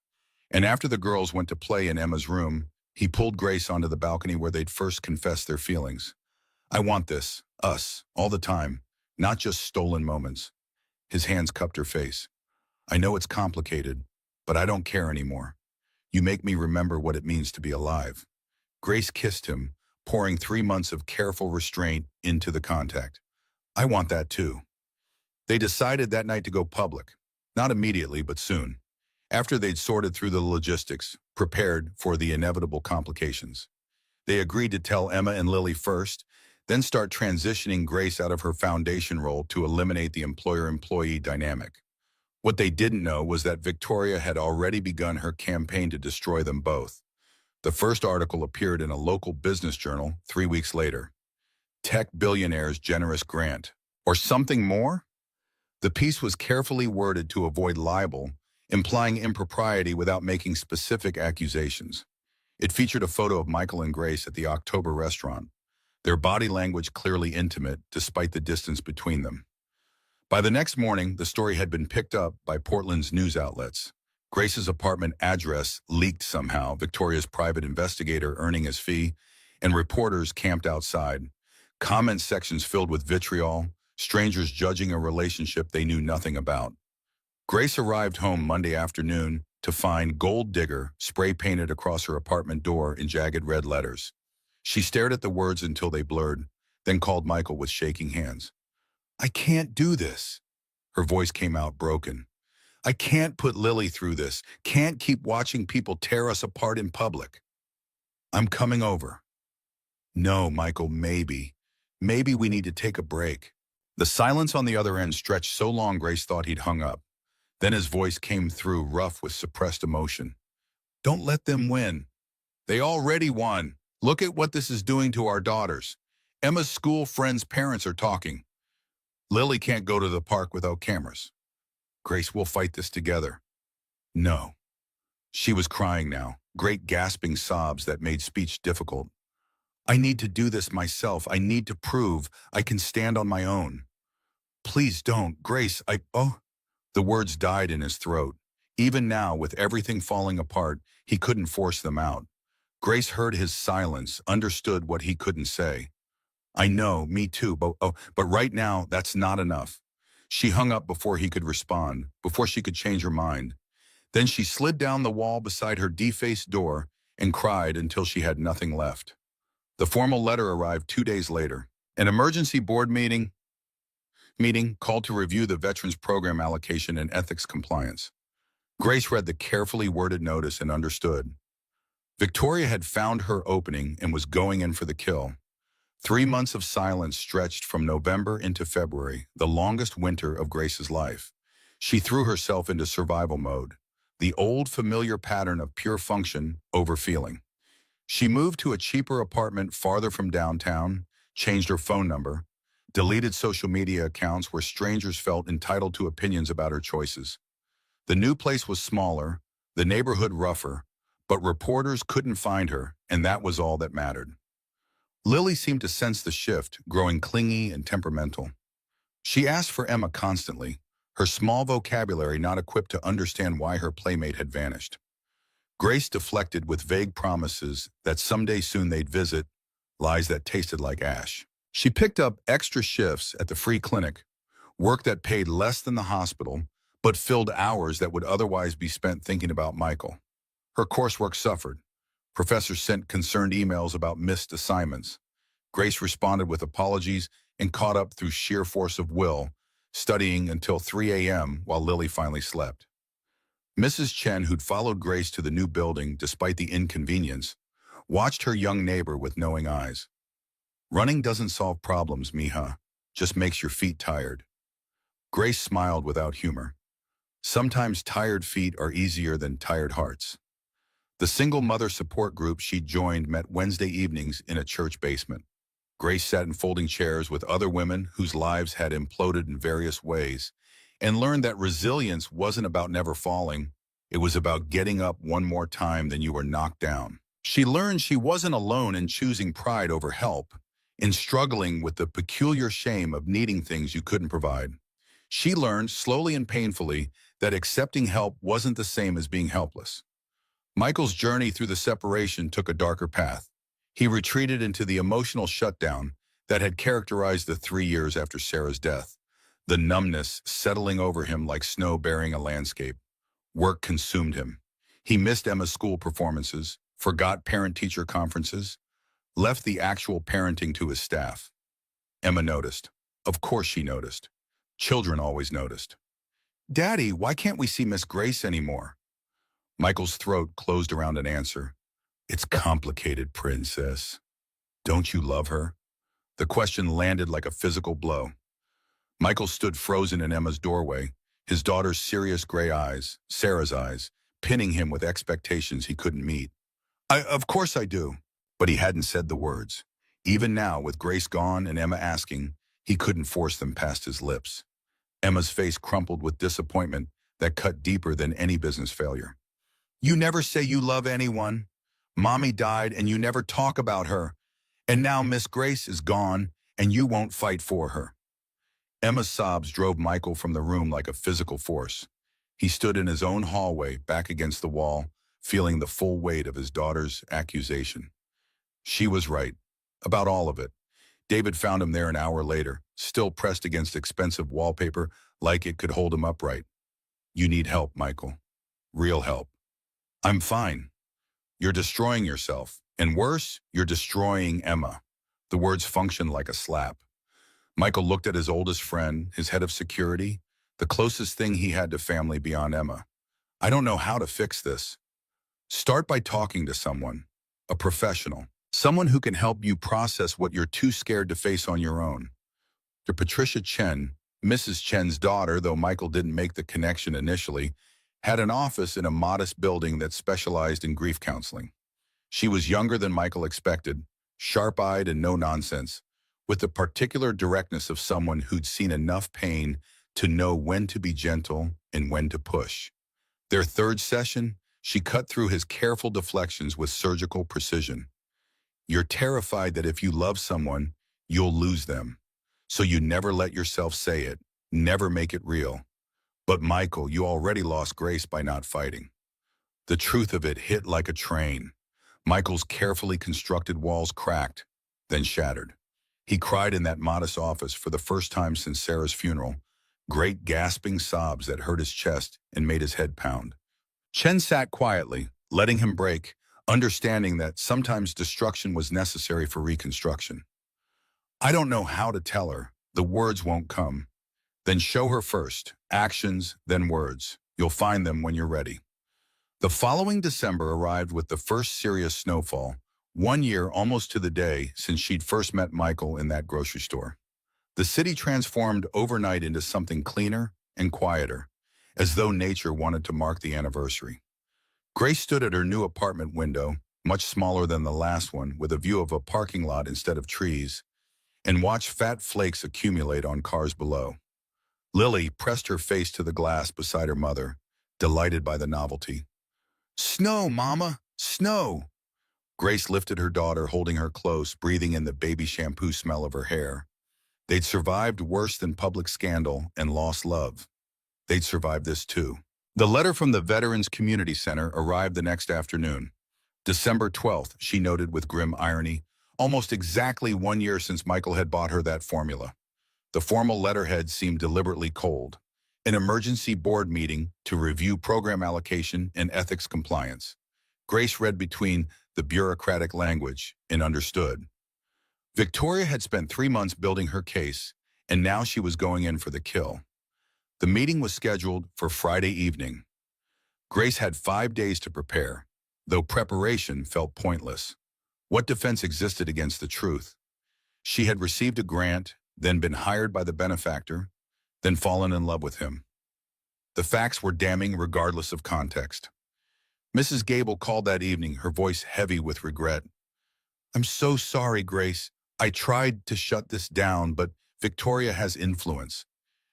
And after the girls went to play in Emma's room, he pulled Grace onto the balcony where they'd first confessed their feelings. I want this, us, all the time, not just stolen moments. His hands cupped her face. I know it's complicated, but I don't care anymore. You make me remember what it means to be alive. Grace kissed him, pouring 3 months of careful restraint into the contact. I want that too. They decided that night to go public. Not immediately, but soon. After they'd sorted through the logistics, prepared for the inevitable complications. They agreed to tell Emma and Lily first, then start transitioning Grace out of her foundation role to eliminate the employer-employee dynamic. What they didn't know was that Victoria had already begun her campaign to destroy them both. The first article appeared in a local business journal 3 weeks later. Tech billionaire's generous grant. Or something more? The piece was carefully worded to avoid libel, implying impropriety without making specific accusations. It featured a photo of Michael and Grace at the October restaurant, their body language clearly intimate despite the distance between them. By the next morning, the story had been picked up by Portland's news outlets. Grace's apartment address leaked somehow, Victoria's private investigator earning his fee, and reporters camped outside. Comment sections filled with vitriol, strangers judging a relationship they knew nothing about. Grace arrived home Monday afternoon to find "Gold Digger" spray-painted across her apartment door in jagged red letters. She stared at the words until they blurred, then called Michael with shaking hands. I can't do this. Her voice came out broken. I can't put Lily through this, can't keep watching people tear us apart in public. I'm coming over. No, Michael, maybe. Maybe we need to take a break. The silence on the other end stretched so long Grace thought he'd hung up. Then his voice came through, rough with suppressed emotion. Don't let them win. They already won. Look at what this is doing to our daughters. Emma's school friends' parents are talking. Lily can't go to the park without cameras. Grace, we'll fight this together. No. She was crying now, great gasping sobs that made speech difficult. I need to do this myself. I need to prove I can stand on my own. Please don't, Grace, The words died in his throat. Even now, with everything falling apart, he couldn't force them out. Grace heard his silence, understood what he couldn't say. I know, me too, but right now, that's not enough. She hung up before he could respond, before she could change her mind. Then she slid down the wall beside her defaced door and cried until she had nothing left. The formal letter arrived 2 days later. An emergency board meeting? Meeting called to review the Veterans Program allocation and ethics compliance. Grace read the carefully worded notice and understood. Victoria had found her opening and was going in for the kill. 3 months of silence stretched from November into February, the longest winter of Grace's life. She threw herself into survival mode, the old familiar pattern of pure function over feeling. She moved to a cheaper apartment farther from downtown, changed her phone number, deleted social media accounts where strangers felt entitled to opinions about her choices. The new place was smaller, the neighborhood rougher, but reporters couldn't find her, and that was all that mattered. Lily seemed to sense the shift, growing clingy and temperamental. She asked for Emma constantly, her small vocabulary not equipped to understand why her playmate had vanished. Grace deflected with vague promises that someday soon they'd visit, lies that tasted like ash. She picked up extra shifts at the free clinic, work that paid less than the hospital, but filled hours that would otherwise be spent thinking about Michael. Her coursework suffered. Professors sent concerned emails about missed assignments. Grace responded with apologies and caught up through sheer force of will, studying until 3 a.m. while Lily finally slept. Mrs. Chen, who'd followed Grace to the new building despite the inconvenience, watched her young neighbor with knowing eyes. Running doesn't solve problems, Mija. Just makes your feet tired. Grace smiled without humor. Sometimes tired feet are easier than tired hearts. The single mother support group she joined met Wednesday evenings in a church basement. Grace sat in folding chairs with other women whose lives had imploded in various ways and learned that resilience wasn't about never falling. It was about getting up one more time than you were knocked down. She learned she wasn't alone in choosing pride over help, in struggling with the peculiar shame of needing things you couldn't provide. She learned, slowly and painfully, that accepting help wasn't the same as being helpless. Michael's journey through the separation took a darker path. He retreated into the emotional shutdown that had characterized the 3 years after Sarah's death, the numbness settling over him like snow bearing a landscape. Work consumed him. He missed Emma's school performances, forgot parent-teacher conferences, left the actual parenting to his staff. Emma noticed. Of course she noticed. Children always noticed. "Daddy, why can't we see Miss Grace anymore?" Michael's throat closed around an answer. "It's complicated, princess. Don't you love her?" The question landed like a physical blow. Michael stood frozen in Emma's doorway, his daughter's serious gray eyes, Sarah's eyes, pinning him with expectations he couldn't meet. Of course I do." But he hadn't said the words. Even now, with Grace gone and Emma asking, he couldn't force them past his lips. Emma's face crumpled with disappointment that cut deeper than any business failure. "You never say you love anyone. Mommy died and you never talk about her. And now Miss Grace is gone and you won't fight for her." Emma's sobs drove Michael from the room like a physical force. He stood in his own hallway, back against the wall, feeling the full weight of his daughter's accusation. She was right, about all of it. David found him there an hour later, still pressed against expensive wallpaper like it could hold him upright. "You need help, Michael. Real help." "I'm fine." "You're destroying yourself. And worse, you're destroying Emma." The words functioned like a slap. Michael looked at his oldest friend, his head of security, the closest thing he had to family beyond Emma. "I don't know how to fix this." "Start by talking to someone, a professional, someone who can help you process what you're too scared to face on your own." To Patricia Chen, Mrs. Chen's daughter, though Michael didn't make the connection initially, had an office in a modest building that specialized in grief counseling. She was younger than Michael expected, sharp-eyed and no-nonsense, with the particular directness of someone who'd seen enough pain to know when to be gentle and when to push. Their third session, she cut through his careful deflections with surgical precision. "You're terrified that if you love someone, you'll lose them. So you never let yourself say it, never make it real. But Michael, you already lost Grace by not fighting." The truth of it hit like a train. Michael's carefully constructed walls cracked, then shattered. He cried in that modest office for the first time since Sarah's funeral, great gasping sobs that hurt his chest and made his head pound. Chen sat quietly, letting him break, understanding that sometimes destruction was necessary for reconstruction. "I don't know how to tell her. The words won't come. Then show her first. Actions, then words. You'll find them when you're ready. The following December arrived with the first serious snowfall, 1 year almost to the day since she'd first met Michael in that grocery store. The city transformed overnight into something cleaner and quieter, as though nature wanted to mark the anniversary. Grace stood at her new apartment window, much smaller than the last one, with a view of a parking lot instead of trees, and watched fat flakes accumulate on cars below. Lily pressed her face to the glass beside her mother, delighted by the novelty. "Snow, Mama! Snow!" Grace lifted her daughter, holding her close, breathing in the baby shampoo smell of her hair. They'd survived worse than public scandal and lost love. They'd survived this too. The letter from the Veterans Community Center arrived the next afternoon. December 12th, she noted with grim irony, almost exactly 1 year since Michael had bought her that formula. The formal letterhead seemed deliberately cold. An emergency board meeting to review program allocation and ethics compliance. Grace read between the bureaucratic language and understood. Victoria had spent 3 months building her case, and now she was going in for the kill. The meeting was scheduled for Friday evening. Grace had 5 days to prepare, though preparation felt pointless. What defense existed against the truth? She had received a grant, then been hired by the benefactor, then fallen in love with him. The facts were damning regardless of context. Mrs. Gable called that evening, her voice heavy with regret. "I'm so sorry, Grace. I tried to shut this down, but Victoria has influence.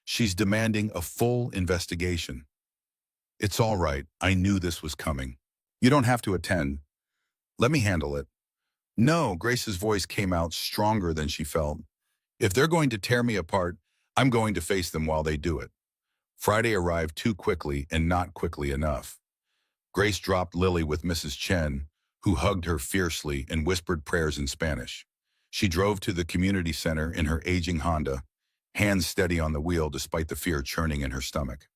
She's demanding a full investigation." "It's all right. I knew this was coming. You don't have to attend. Let me handle it." "No," Grace's voice came out stronger than she felt. "If they're going to tear me apart, I'm going to face them while they do it." Friday arrived too quickly and not quickly enough. Grace dropped Lily with Mrs. Chen, who hugged her fiercely and whispered prayers in Spanish. She drove to the community center in her aging Honda, hands steady on the wheel despite the fear churning in her stomach.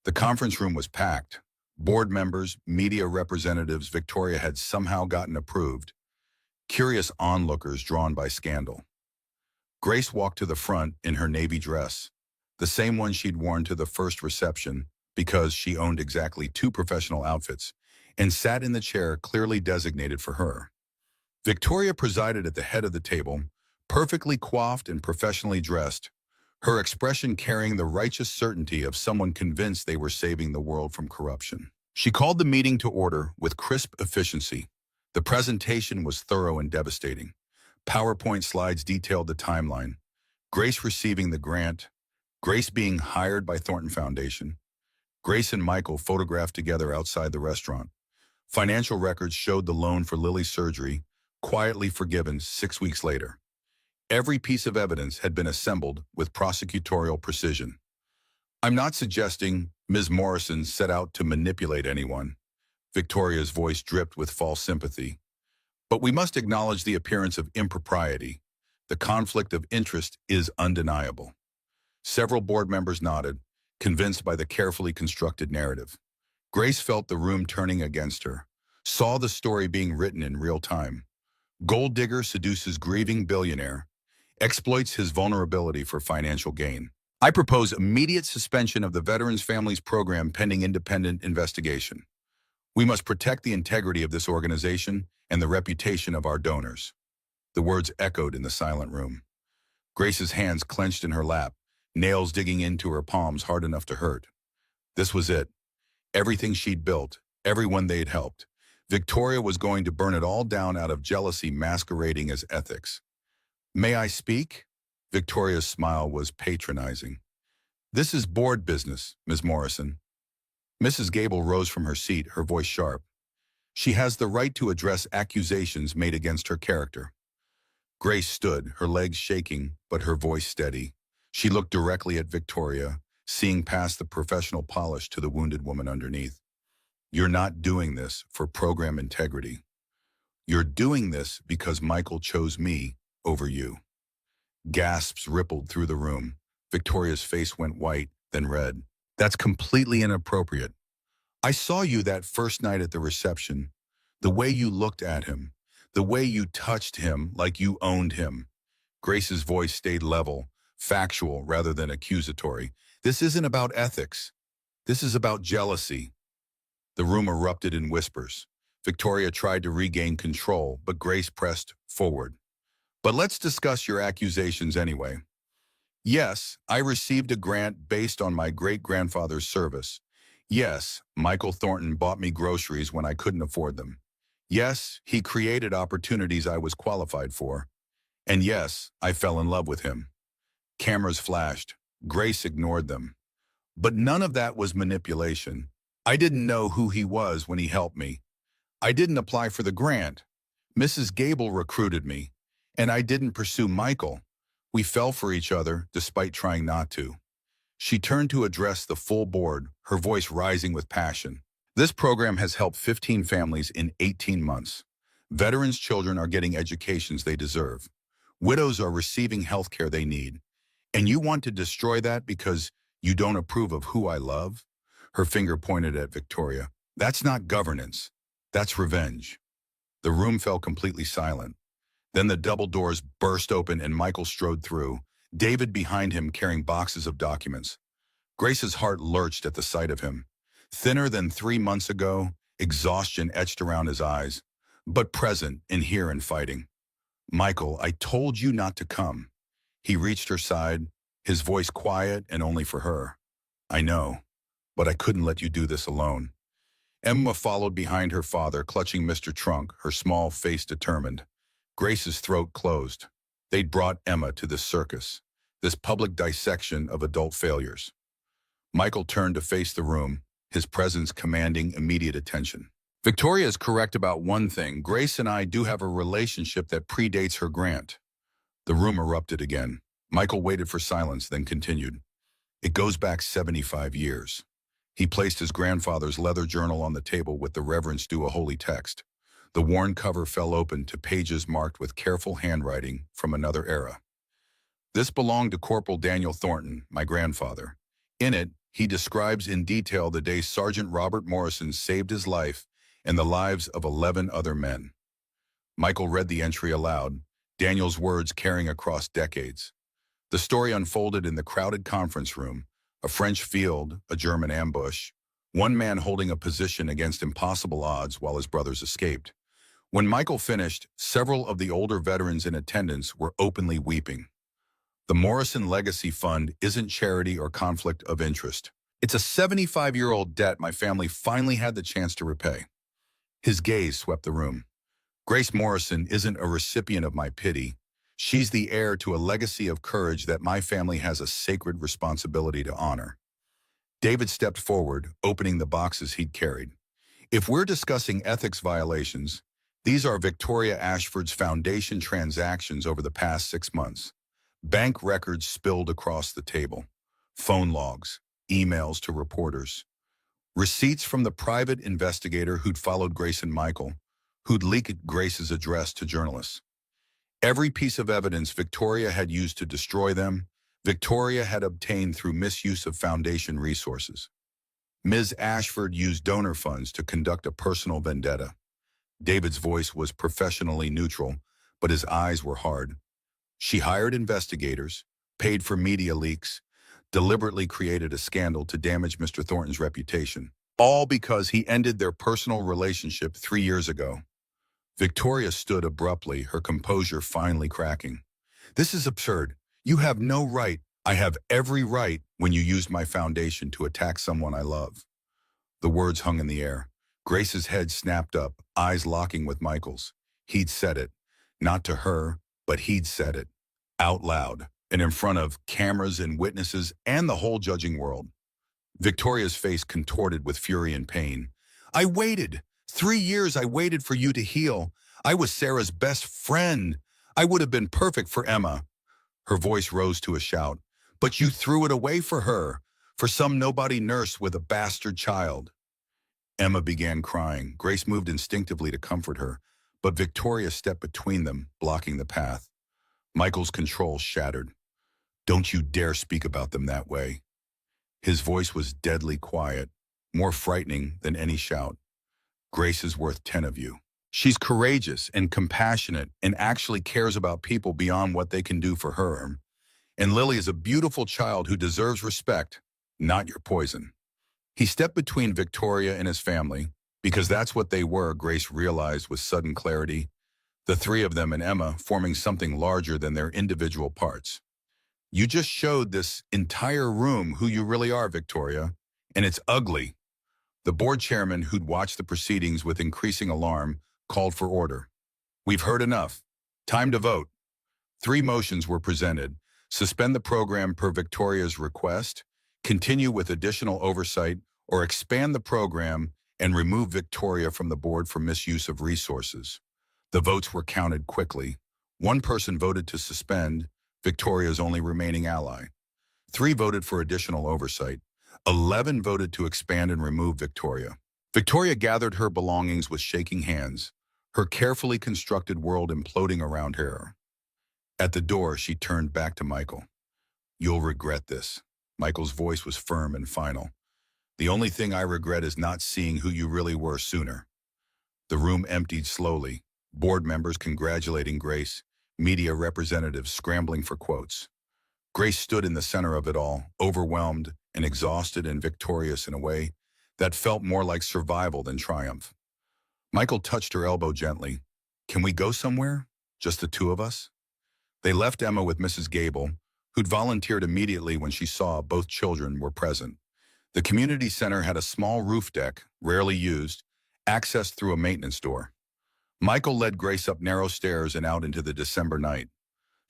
The conference room was packed. Board members, media representatives Victoria had somehow gotten approved. Curious onlookers drawn by scandal. Grace walked to the front in her navy dress, the same one she'd worn to the first reception because she owned exactly 2 professional outfits, and sat in the chair clearly designated for her. Victoria presided at the head of the table, perfectly coiffed and professionally dressed, her expression carrying the righteous certainty of someone convinced they were saving the world from corruption. She called the meeting to order with crisp efficiency. The presentation was thorough and devastating. PowerPoint slides detailed the timeline. Grace receiving the grant, Grace being hired by Thornton Foundation, Grace and Michael photographed together outside the restaurant. Financial records showed the loan for Lily's surgery, quietly forgiven 6 weeks later. Every piece of evidence had been assembled with prosecutorial precision. "I'm not suggesting Ms. Morrison set out to manipulate anyone." Victoria's voice dripped with false sympathy. "But we must acknowledge the appearance of impropriety. The conflict of interest is undeniable." Several board members nodded, convinced by the carefully constructed narrative. Grace felt the room turning against her, saw the story being written in real time. Gold digger seduces grieving billionaire, exploits his vulnerability for financial gain. "I propose immediate suspension of the Veterans Families Program pending independent investigation. We must protect the integrity of this organization and the reputation of our donors." The words echoed in the silent room. Grace's hands clenched in her lap, nails digging into her palms hard enough to hurt. This was it. Everything she'd built, everyone they'd helped. Victoria was going to burn it all down out of jealousy masquerading as ethics. "May I speak?" Victoria's smile was patronizing. "This is board business, Ms. Morrison." Mrs. Gable rose from her seat, her voice sharp. "She has the right to address accusations made against her character." Grace stood, her legs shaking, but her voice steady. She looked directly at Victoria, seeing past the professional polish to the wounded woman underneath. "You're not doing this for program integrity. You're doing this because Michael chose me over you." Gasps rippled through the room. Victoria's face went white, then red. "That's completely inappropriate. I saw you that first night at the reception. The way you looked at him. The way you touched him like you owned him." Grace's voice stayed level, factual rather than accusatory. This isn't about ethics. This is about jealousy. The room erupted in whispers. Victoria tried to regain control, but Grace pressed forward. But let's discuss your accusations anyway. Yes, I received a grant based on my great-grandfather's service. Yes, Michael Thornton bought me groceries when I couldn't afford them. Yes, he created opportunities I was qualified for. And yes, I fell in love with him. Cameras flashed. Grace ignored them. But none of that was manipulation. I didn't know who he was when he helped me. I didn't apply for the grant. Mrs. Gable recruited me, and I didn't pursue Michael. We fell for each other despite trying not to. She turned to address the full board, her voice rising with passion. This program has helped 15 families in 18 months. Veterans' children are getting educations they deserve. Widows are receiving health care they need. And you want to destroy that because you don't approve of who I love? Her finger pointed at Victoria. That's not governance. That's revenge. The room fell completely silent. Then the double doors burst open and Michael strode through, David behind him carrying boxes of documents. Grace's heart lurched at the sight of him. Thinner than 3 months ago, exhaustion etched around his eyes, but present and here and fighting. Michael, I told you not to come. He reached her side, his voice quiet and only for her. I know, but I couldn't let you do this alone. Emma followed behind her father, clutching Mr. Trunk, her small face determined. Grace's throat closed. They'd brought Emma to this circus, this public dissection of adult failures. Michael turned to face the room, his presence commanding immediate attention. Victoria is correct about one thing. Grace and I do have a relationship that predates her grant. The room erupted again. Michael waited for silence, then continued. It goes back 75 years. He placed his grandfather's leather journal on the table with the reverence due a holy text. The worn cover fell open to pages marked with careful handwriting from another era. This belonged to Corporal Daniel Thornton, my grandfather. In it, he describes in detail the day Sergeant Robert Morrison saved his life and the lives of 11 other men. Michael read the entry aloud, Daniel's words carrying across decades. The story unfolded in the crowded conference room, a French field, a German ambush, one man holding a position against impossible odds while his brothers escaped. When Michael finished, several of the older veterans in attendance were openly weeping. The Morrison Legacy Fund isn't charity or conflict of interest. It's a 75-year-old debt my family finally had the chance to repay. His gaze swept the room. Grace Morrison isn't a recipient of my pity. She's the heir to a legacy of courage that my family has a sacred responsibility to honor. David stepped forward, opening the boxes he'd carried. If we're discussing ethics violations, these are Victoria Ashford's foundation transactions over the past 6 months. Bank records spilled across the table. Phone logs, emails to reporters. Receipts from the private investigator who'd followed Grace and Michael, who'd leaked Grace's address to journalists. Every piece of evidence Victoria had used to destroy them, Victoria had obtained through misuse of foundation resources. Ms. Ashford used donor funds to conduct a personal vendetta. David's voice was professionally neutral, but his eyes were hard. She hired investigators, paid for media leaks, deliberately created a scandal to damage Mr. Thornton's reputation, all because he ended their personal relationship 3 years ago. Victoria stood abruptly, her composure finally cracking. This is absurd. You have no right. I have every right when you used my foundation to attack someone I love. The words hung in the air. Grace's head snapped up, eyes locking with Michael's. He'd said it. Not to her, but he'd said it. Out loud, and in front of cameras and witnesses and the whole judging world. Victoria's face contorted with fury and pain. I waited. 3 years I waited for you to heal. I was Sarah's best friend. I would have been perfect for Emma. Her voice rose to a shout. But you threw it away for her, for some nobody nurse with a bastard child. Emma began crying. Grace moved instinctively to comfort her, but Victoria stepped between them, blocking the path. Michael's control shattered. Don't you dare speak about them that way. His voice was deadly quiet, more frightening than any shout. Grace is worth 10 of you. She's courageous and compassionate and actually cares about people beyond what they can do for her. And Lily is a beautiful child who deserves respect, not your poison. He stepped between Victoria and his family, because that's what they were, Grace realized with sudden clarity, the three of them and Emma forming something larger than their individual parts. You just showed this entire room who you really are, Victoria, and it's ugly. The board chairman, who'd watched the proceedings with increasing alarm, called for order. We've heard enough. Time to vote. Three motions were presented: suspend the program per Victoria's request, continue with additional oversight, or expand the program and remove Victoria from the board for misuse of resources. The votes were counted quickly. One person voted to suspend, Victoria's only remaining ally. 3 voted for additional oversight. 11 voted to expand and remove Victoria. Victoria gathered her belongings with shaking hands, her carefully constructed world imploding around her. At the door, she turned back to Michael. You'll regret this. Michael's voice was firm and final. The only thing I regret is not seeing who you really were sooner. The room emptied slowly, board members congratulating Grace, media representatives scrambling for quotes. Grace stood in the center of it all, overwhelmed and exhausted and victorious in a way that felt more like survival than triumph. Michael touched her elbow gently. Can we go somewhere? Just the two of us? They left Emma with Mrs. Gable, who'd volunteered immediately when she saw both children were present. The community center had a small roof deck, rarely used, accessed through a maintenance door. Michael led Grace up narrow stairs and out into the December night.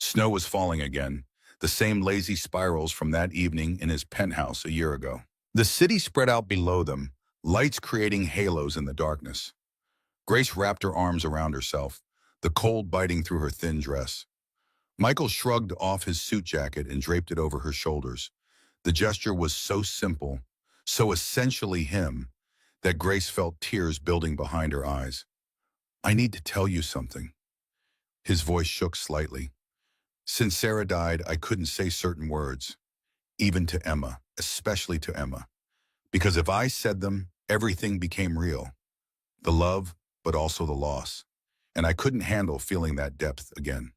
Snow was falling again, the same lazy spirals from that evening in his penthouse a year ago. The city spread out below them, lights creating halos in the darkness. Grace wrapped her arms around herself, the cold biting through her thin dress. Michael shrugged off his suit jacket and draped it over her shoulders. The gesture was so simple, so essentially him, that Grace felt tears building behind her eyes. I need to tell you something. His voice shook slightly. Since Sarah died, I couldn't say certain words, even to Emma, especially to Emma. Because if I said them, everything became real. The love, but also the loss. And I couldn't handle feeling that depth again.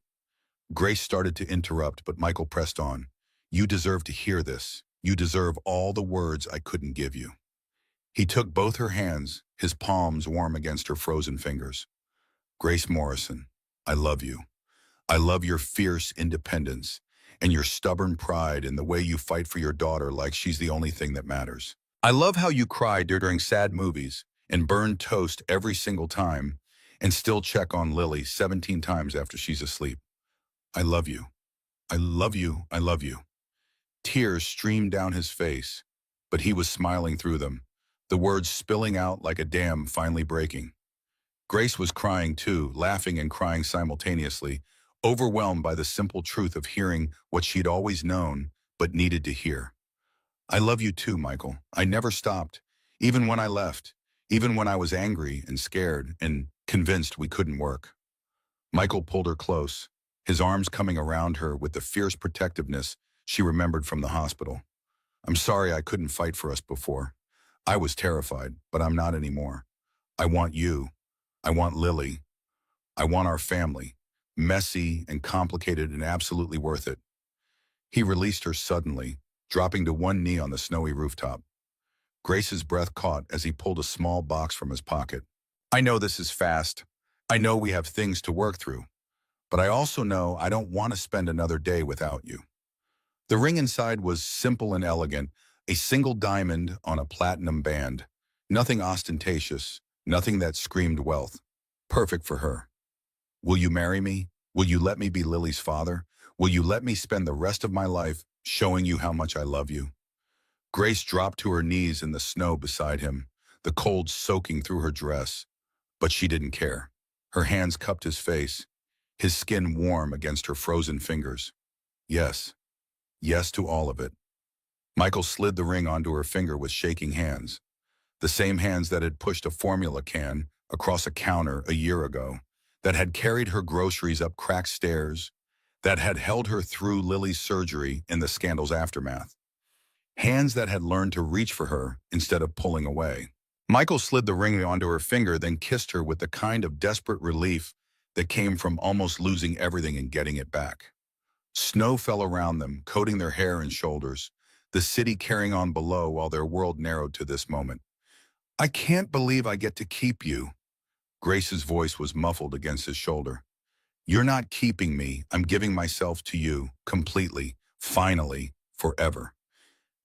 Grace started to interrupt, but Michael pressed on. You deserve to hear this. You deserve all the words I couldn't give you. He took both her hands, his palms warm against her frozen fingers. Grace Morrison, I love you. I love your fierce independence and your stubborn pride in the way you fight for your daughter like she's the only thing that matters. I love how you cry during sad movies and burn toast every single time and still check on Lily 17 times after she's asleep. I love you. I love you. I love you. Tears streamed down his face, but he was smiling through them, the words spilling out like a dam finally breaking. Grace was crying too, laughing and crying simultaneously, overwhelmed by the simple truth of hearing what she'd always known but needed to hear. I love you too, Michael. I never stopped, even when I left, even when I was angry and scared and convinced we couldn't work. Michael pulled her close, his arms coming around her with the fierce protectiveness she remembered from the hospital. I'm sorry I couldn't fight for us before. I was terrified, but I'm not anymore. I want you. I want Lily. I want our family. Messy and complicated and absolutely worth it. He released her suddenly, dropping to one knee on the snowy rooftop. Grace's breath caught as he pulled a small box from his pocket. I know this is fast. I know we have things to work through. But I also know I don't want to spend another day without you. The ring inside was simple and elegant, a single diamond on a platinum band. Nothing ostentatious, nothing that screamed wealth. Perfect for her. Will you marry me? Will you let me be Lily's father? Will you let me spend the rest of my life showing you how much I love you? Grace dropped to her knees in the snow beside him, the cold soaking through her dress. But she didn't care. Her hands cupped his face, his skin warm against her frozen fingers. Yes. Yes to all of it. Michael slid the ring onto her finger with shaking hands, the same hands that had pushed a formula can across a counter a year ago, that had carried her groceries up cracked stairs, that had held her through Lily's surgery in the scandal's aftermath. Hands that had learned to reach for her instead of pulling away. Michael slid the ring onto her finger, then kissed her with the kind of desperate relief that came from almost losing everything and getting it back. Snow fell around them, coating their hair and shoulders, the city carrying on below while their world narrowed to this moment. I can't believe I get to keep you. Grace's voice was muffled against his shoulder. You're not keeping me. I'm giving myself to you, completely, finally, forever.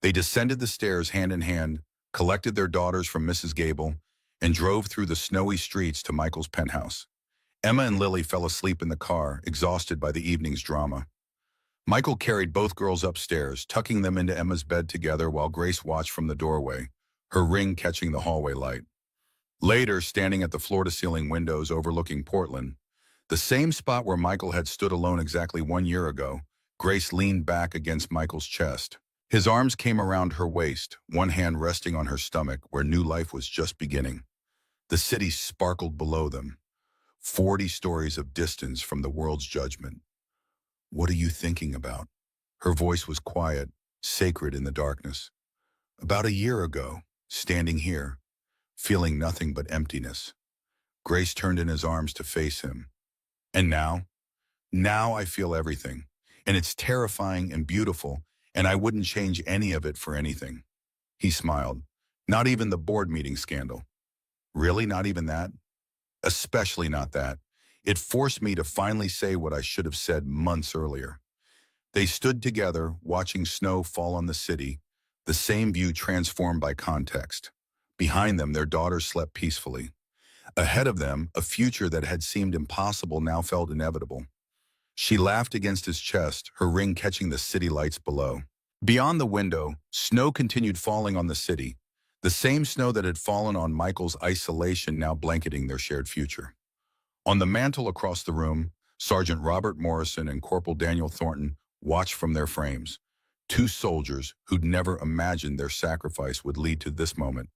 They descended the stairs hand in hand, collected their daughters from Mrs. Gable, and drove through the snowy streets to Michael's penthouse. Emma and Lily fell asleep in the car, exhausted by the evening's drama. Michael carried both girls upstairs, tucking them into Emma's bed together while Grace watched from the doorway, her ring catching the hallway light. Later, standing at the floor-to-ceiling windows overlooking Portland, the same spot where Michael had stood alone exactly 1 year ago, Grace leaned back against Michael's chest. His arms came around her waist, one hand resting on her stomach where new life was just beginning. The city sparkled below them, 40 stories of distance from the world's judgment. What are you thinking about? Her voice was quiet, sacred in the darkness. About 1 year ago, standing here, feeling nothing but emptiness. Grace turned in his arms to face him. And now? Now I feel everything. And it's terrifying and beautiful, and I wouldn't change any of it for anything. He smiled. Not even the board meeting scandal. Really, not even that? Especially not that. It forced me to finally say what I should have said months earlier. They stood together, watching snow fall on the city, the same view transformed by context. Behind them, their daughters slept peacefully. Ahead of them, a future that had seemed impossible now felt inevitable. She laughed against his chest, her ring catching the city lights below. Beyond the window, snow continued falling on the city, the same snow that had fallen on Michael's isolation now blanketing their shared future. On the mantel across the room, Sergeant Robert Morrison and Corporal Daniel Thornton watched from their frames, two soldiers who'd never imagined their sacrifice would lead to this moment,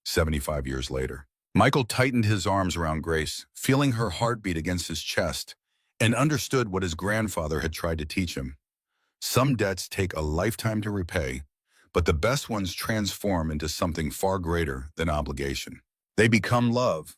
75 years later. Michael tightened his arms around Grace, feeling her heartbeat against his chest, and understood what his grandfather had tried to teach him. Some debts take a lifetime to repay, but the best ones transform into something far greater than obligation. They become love,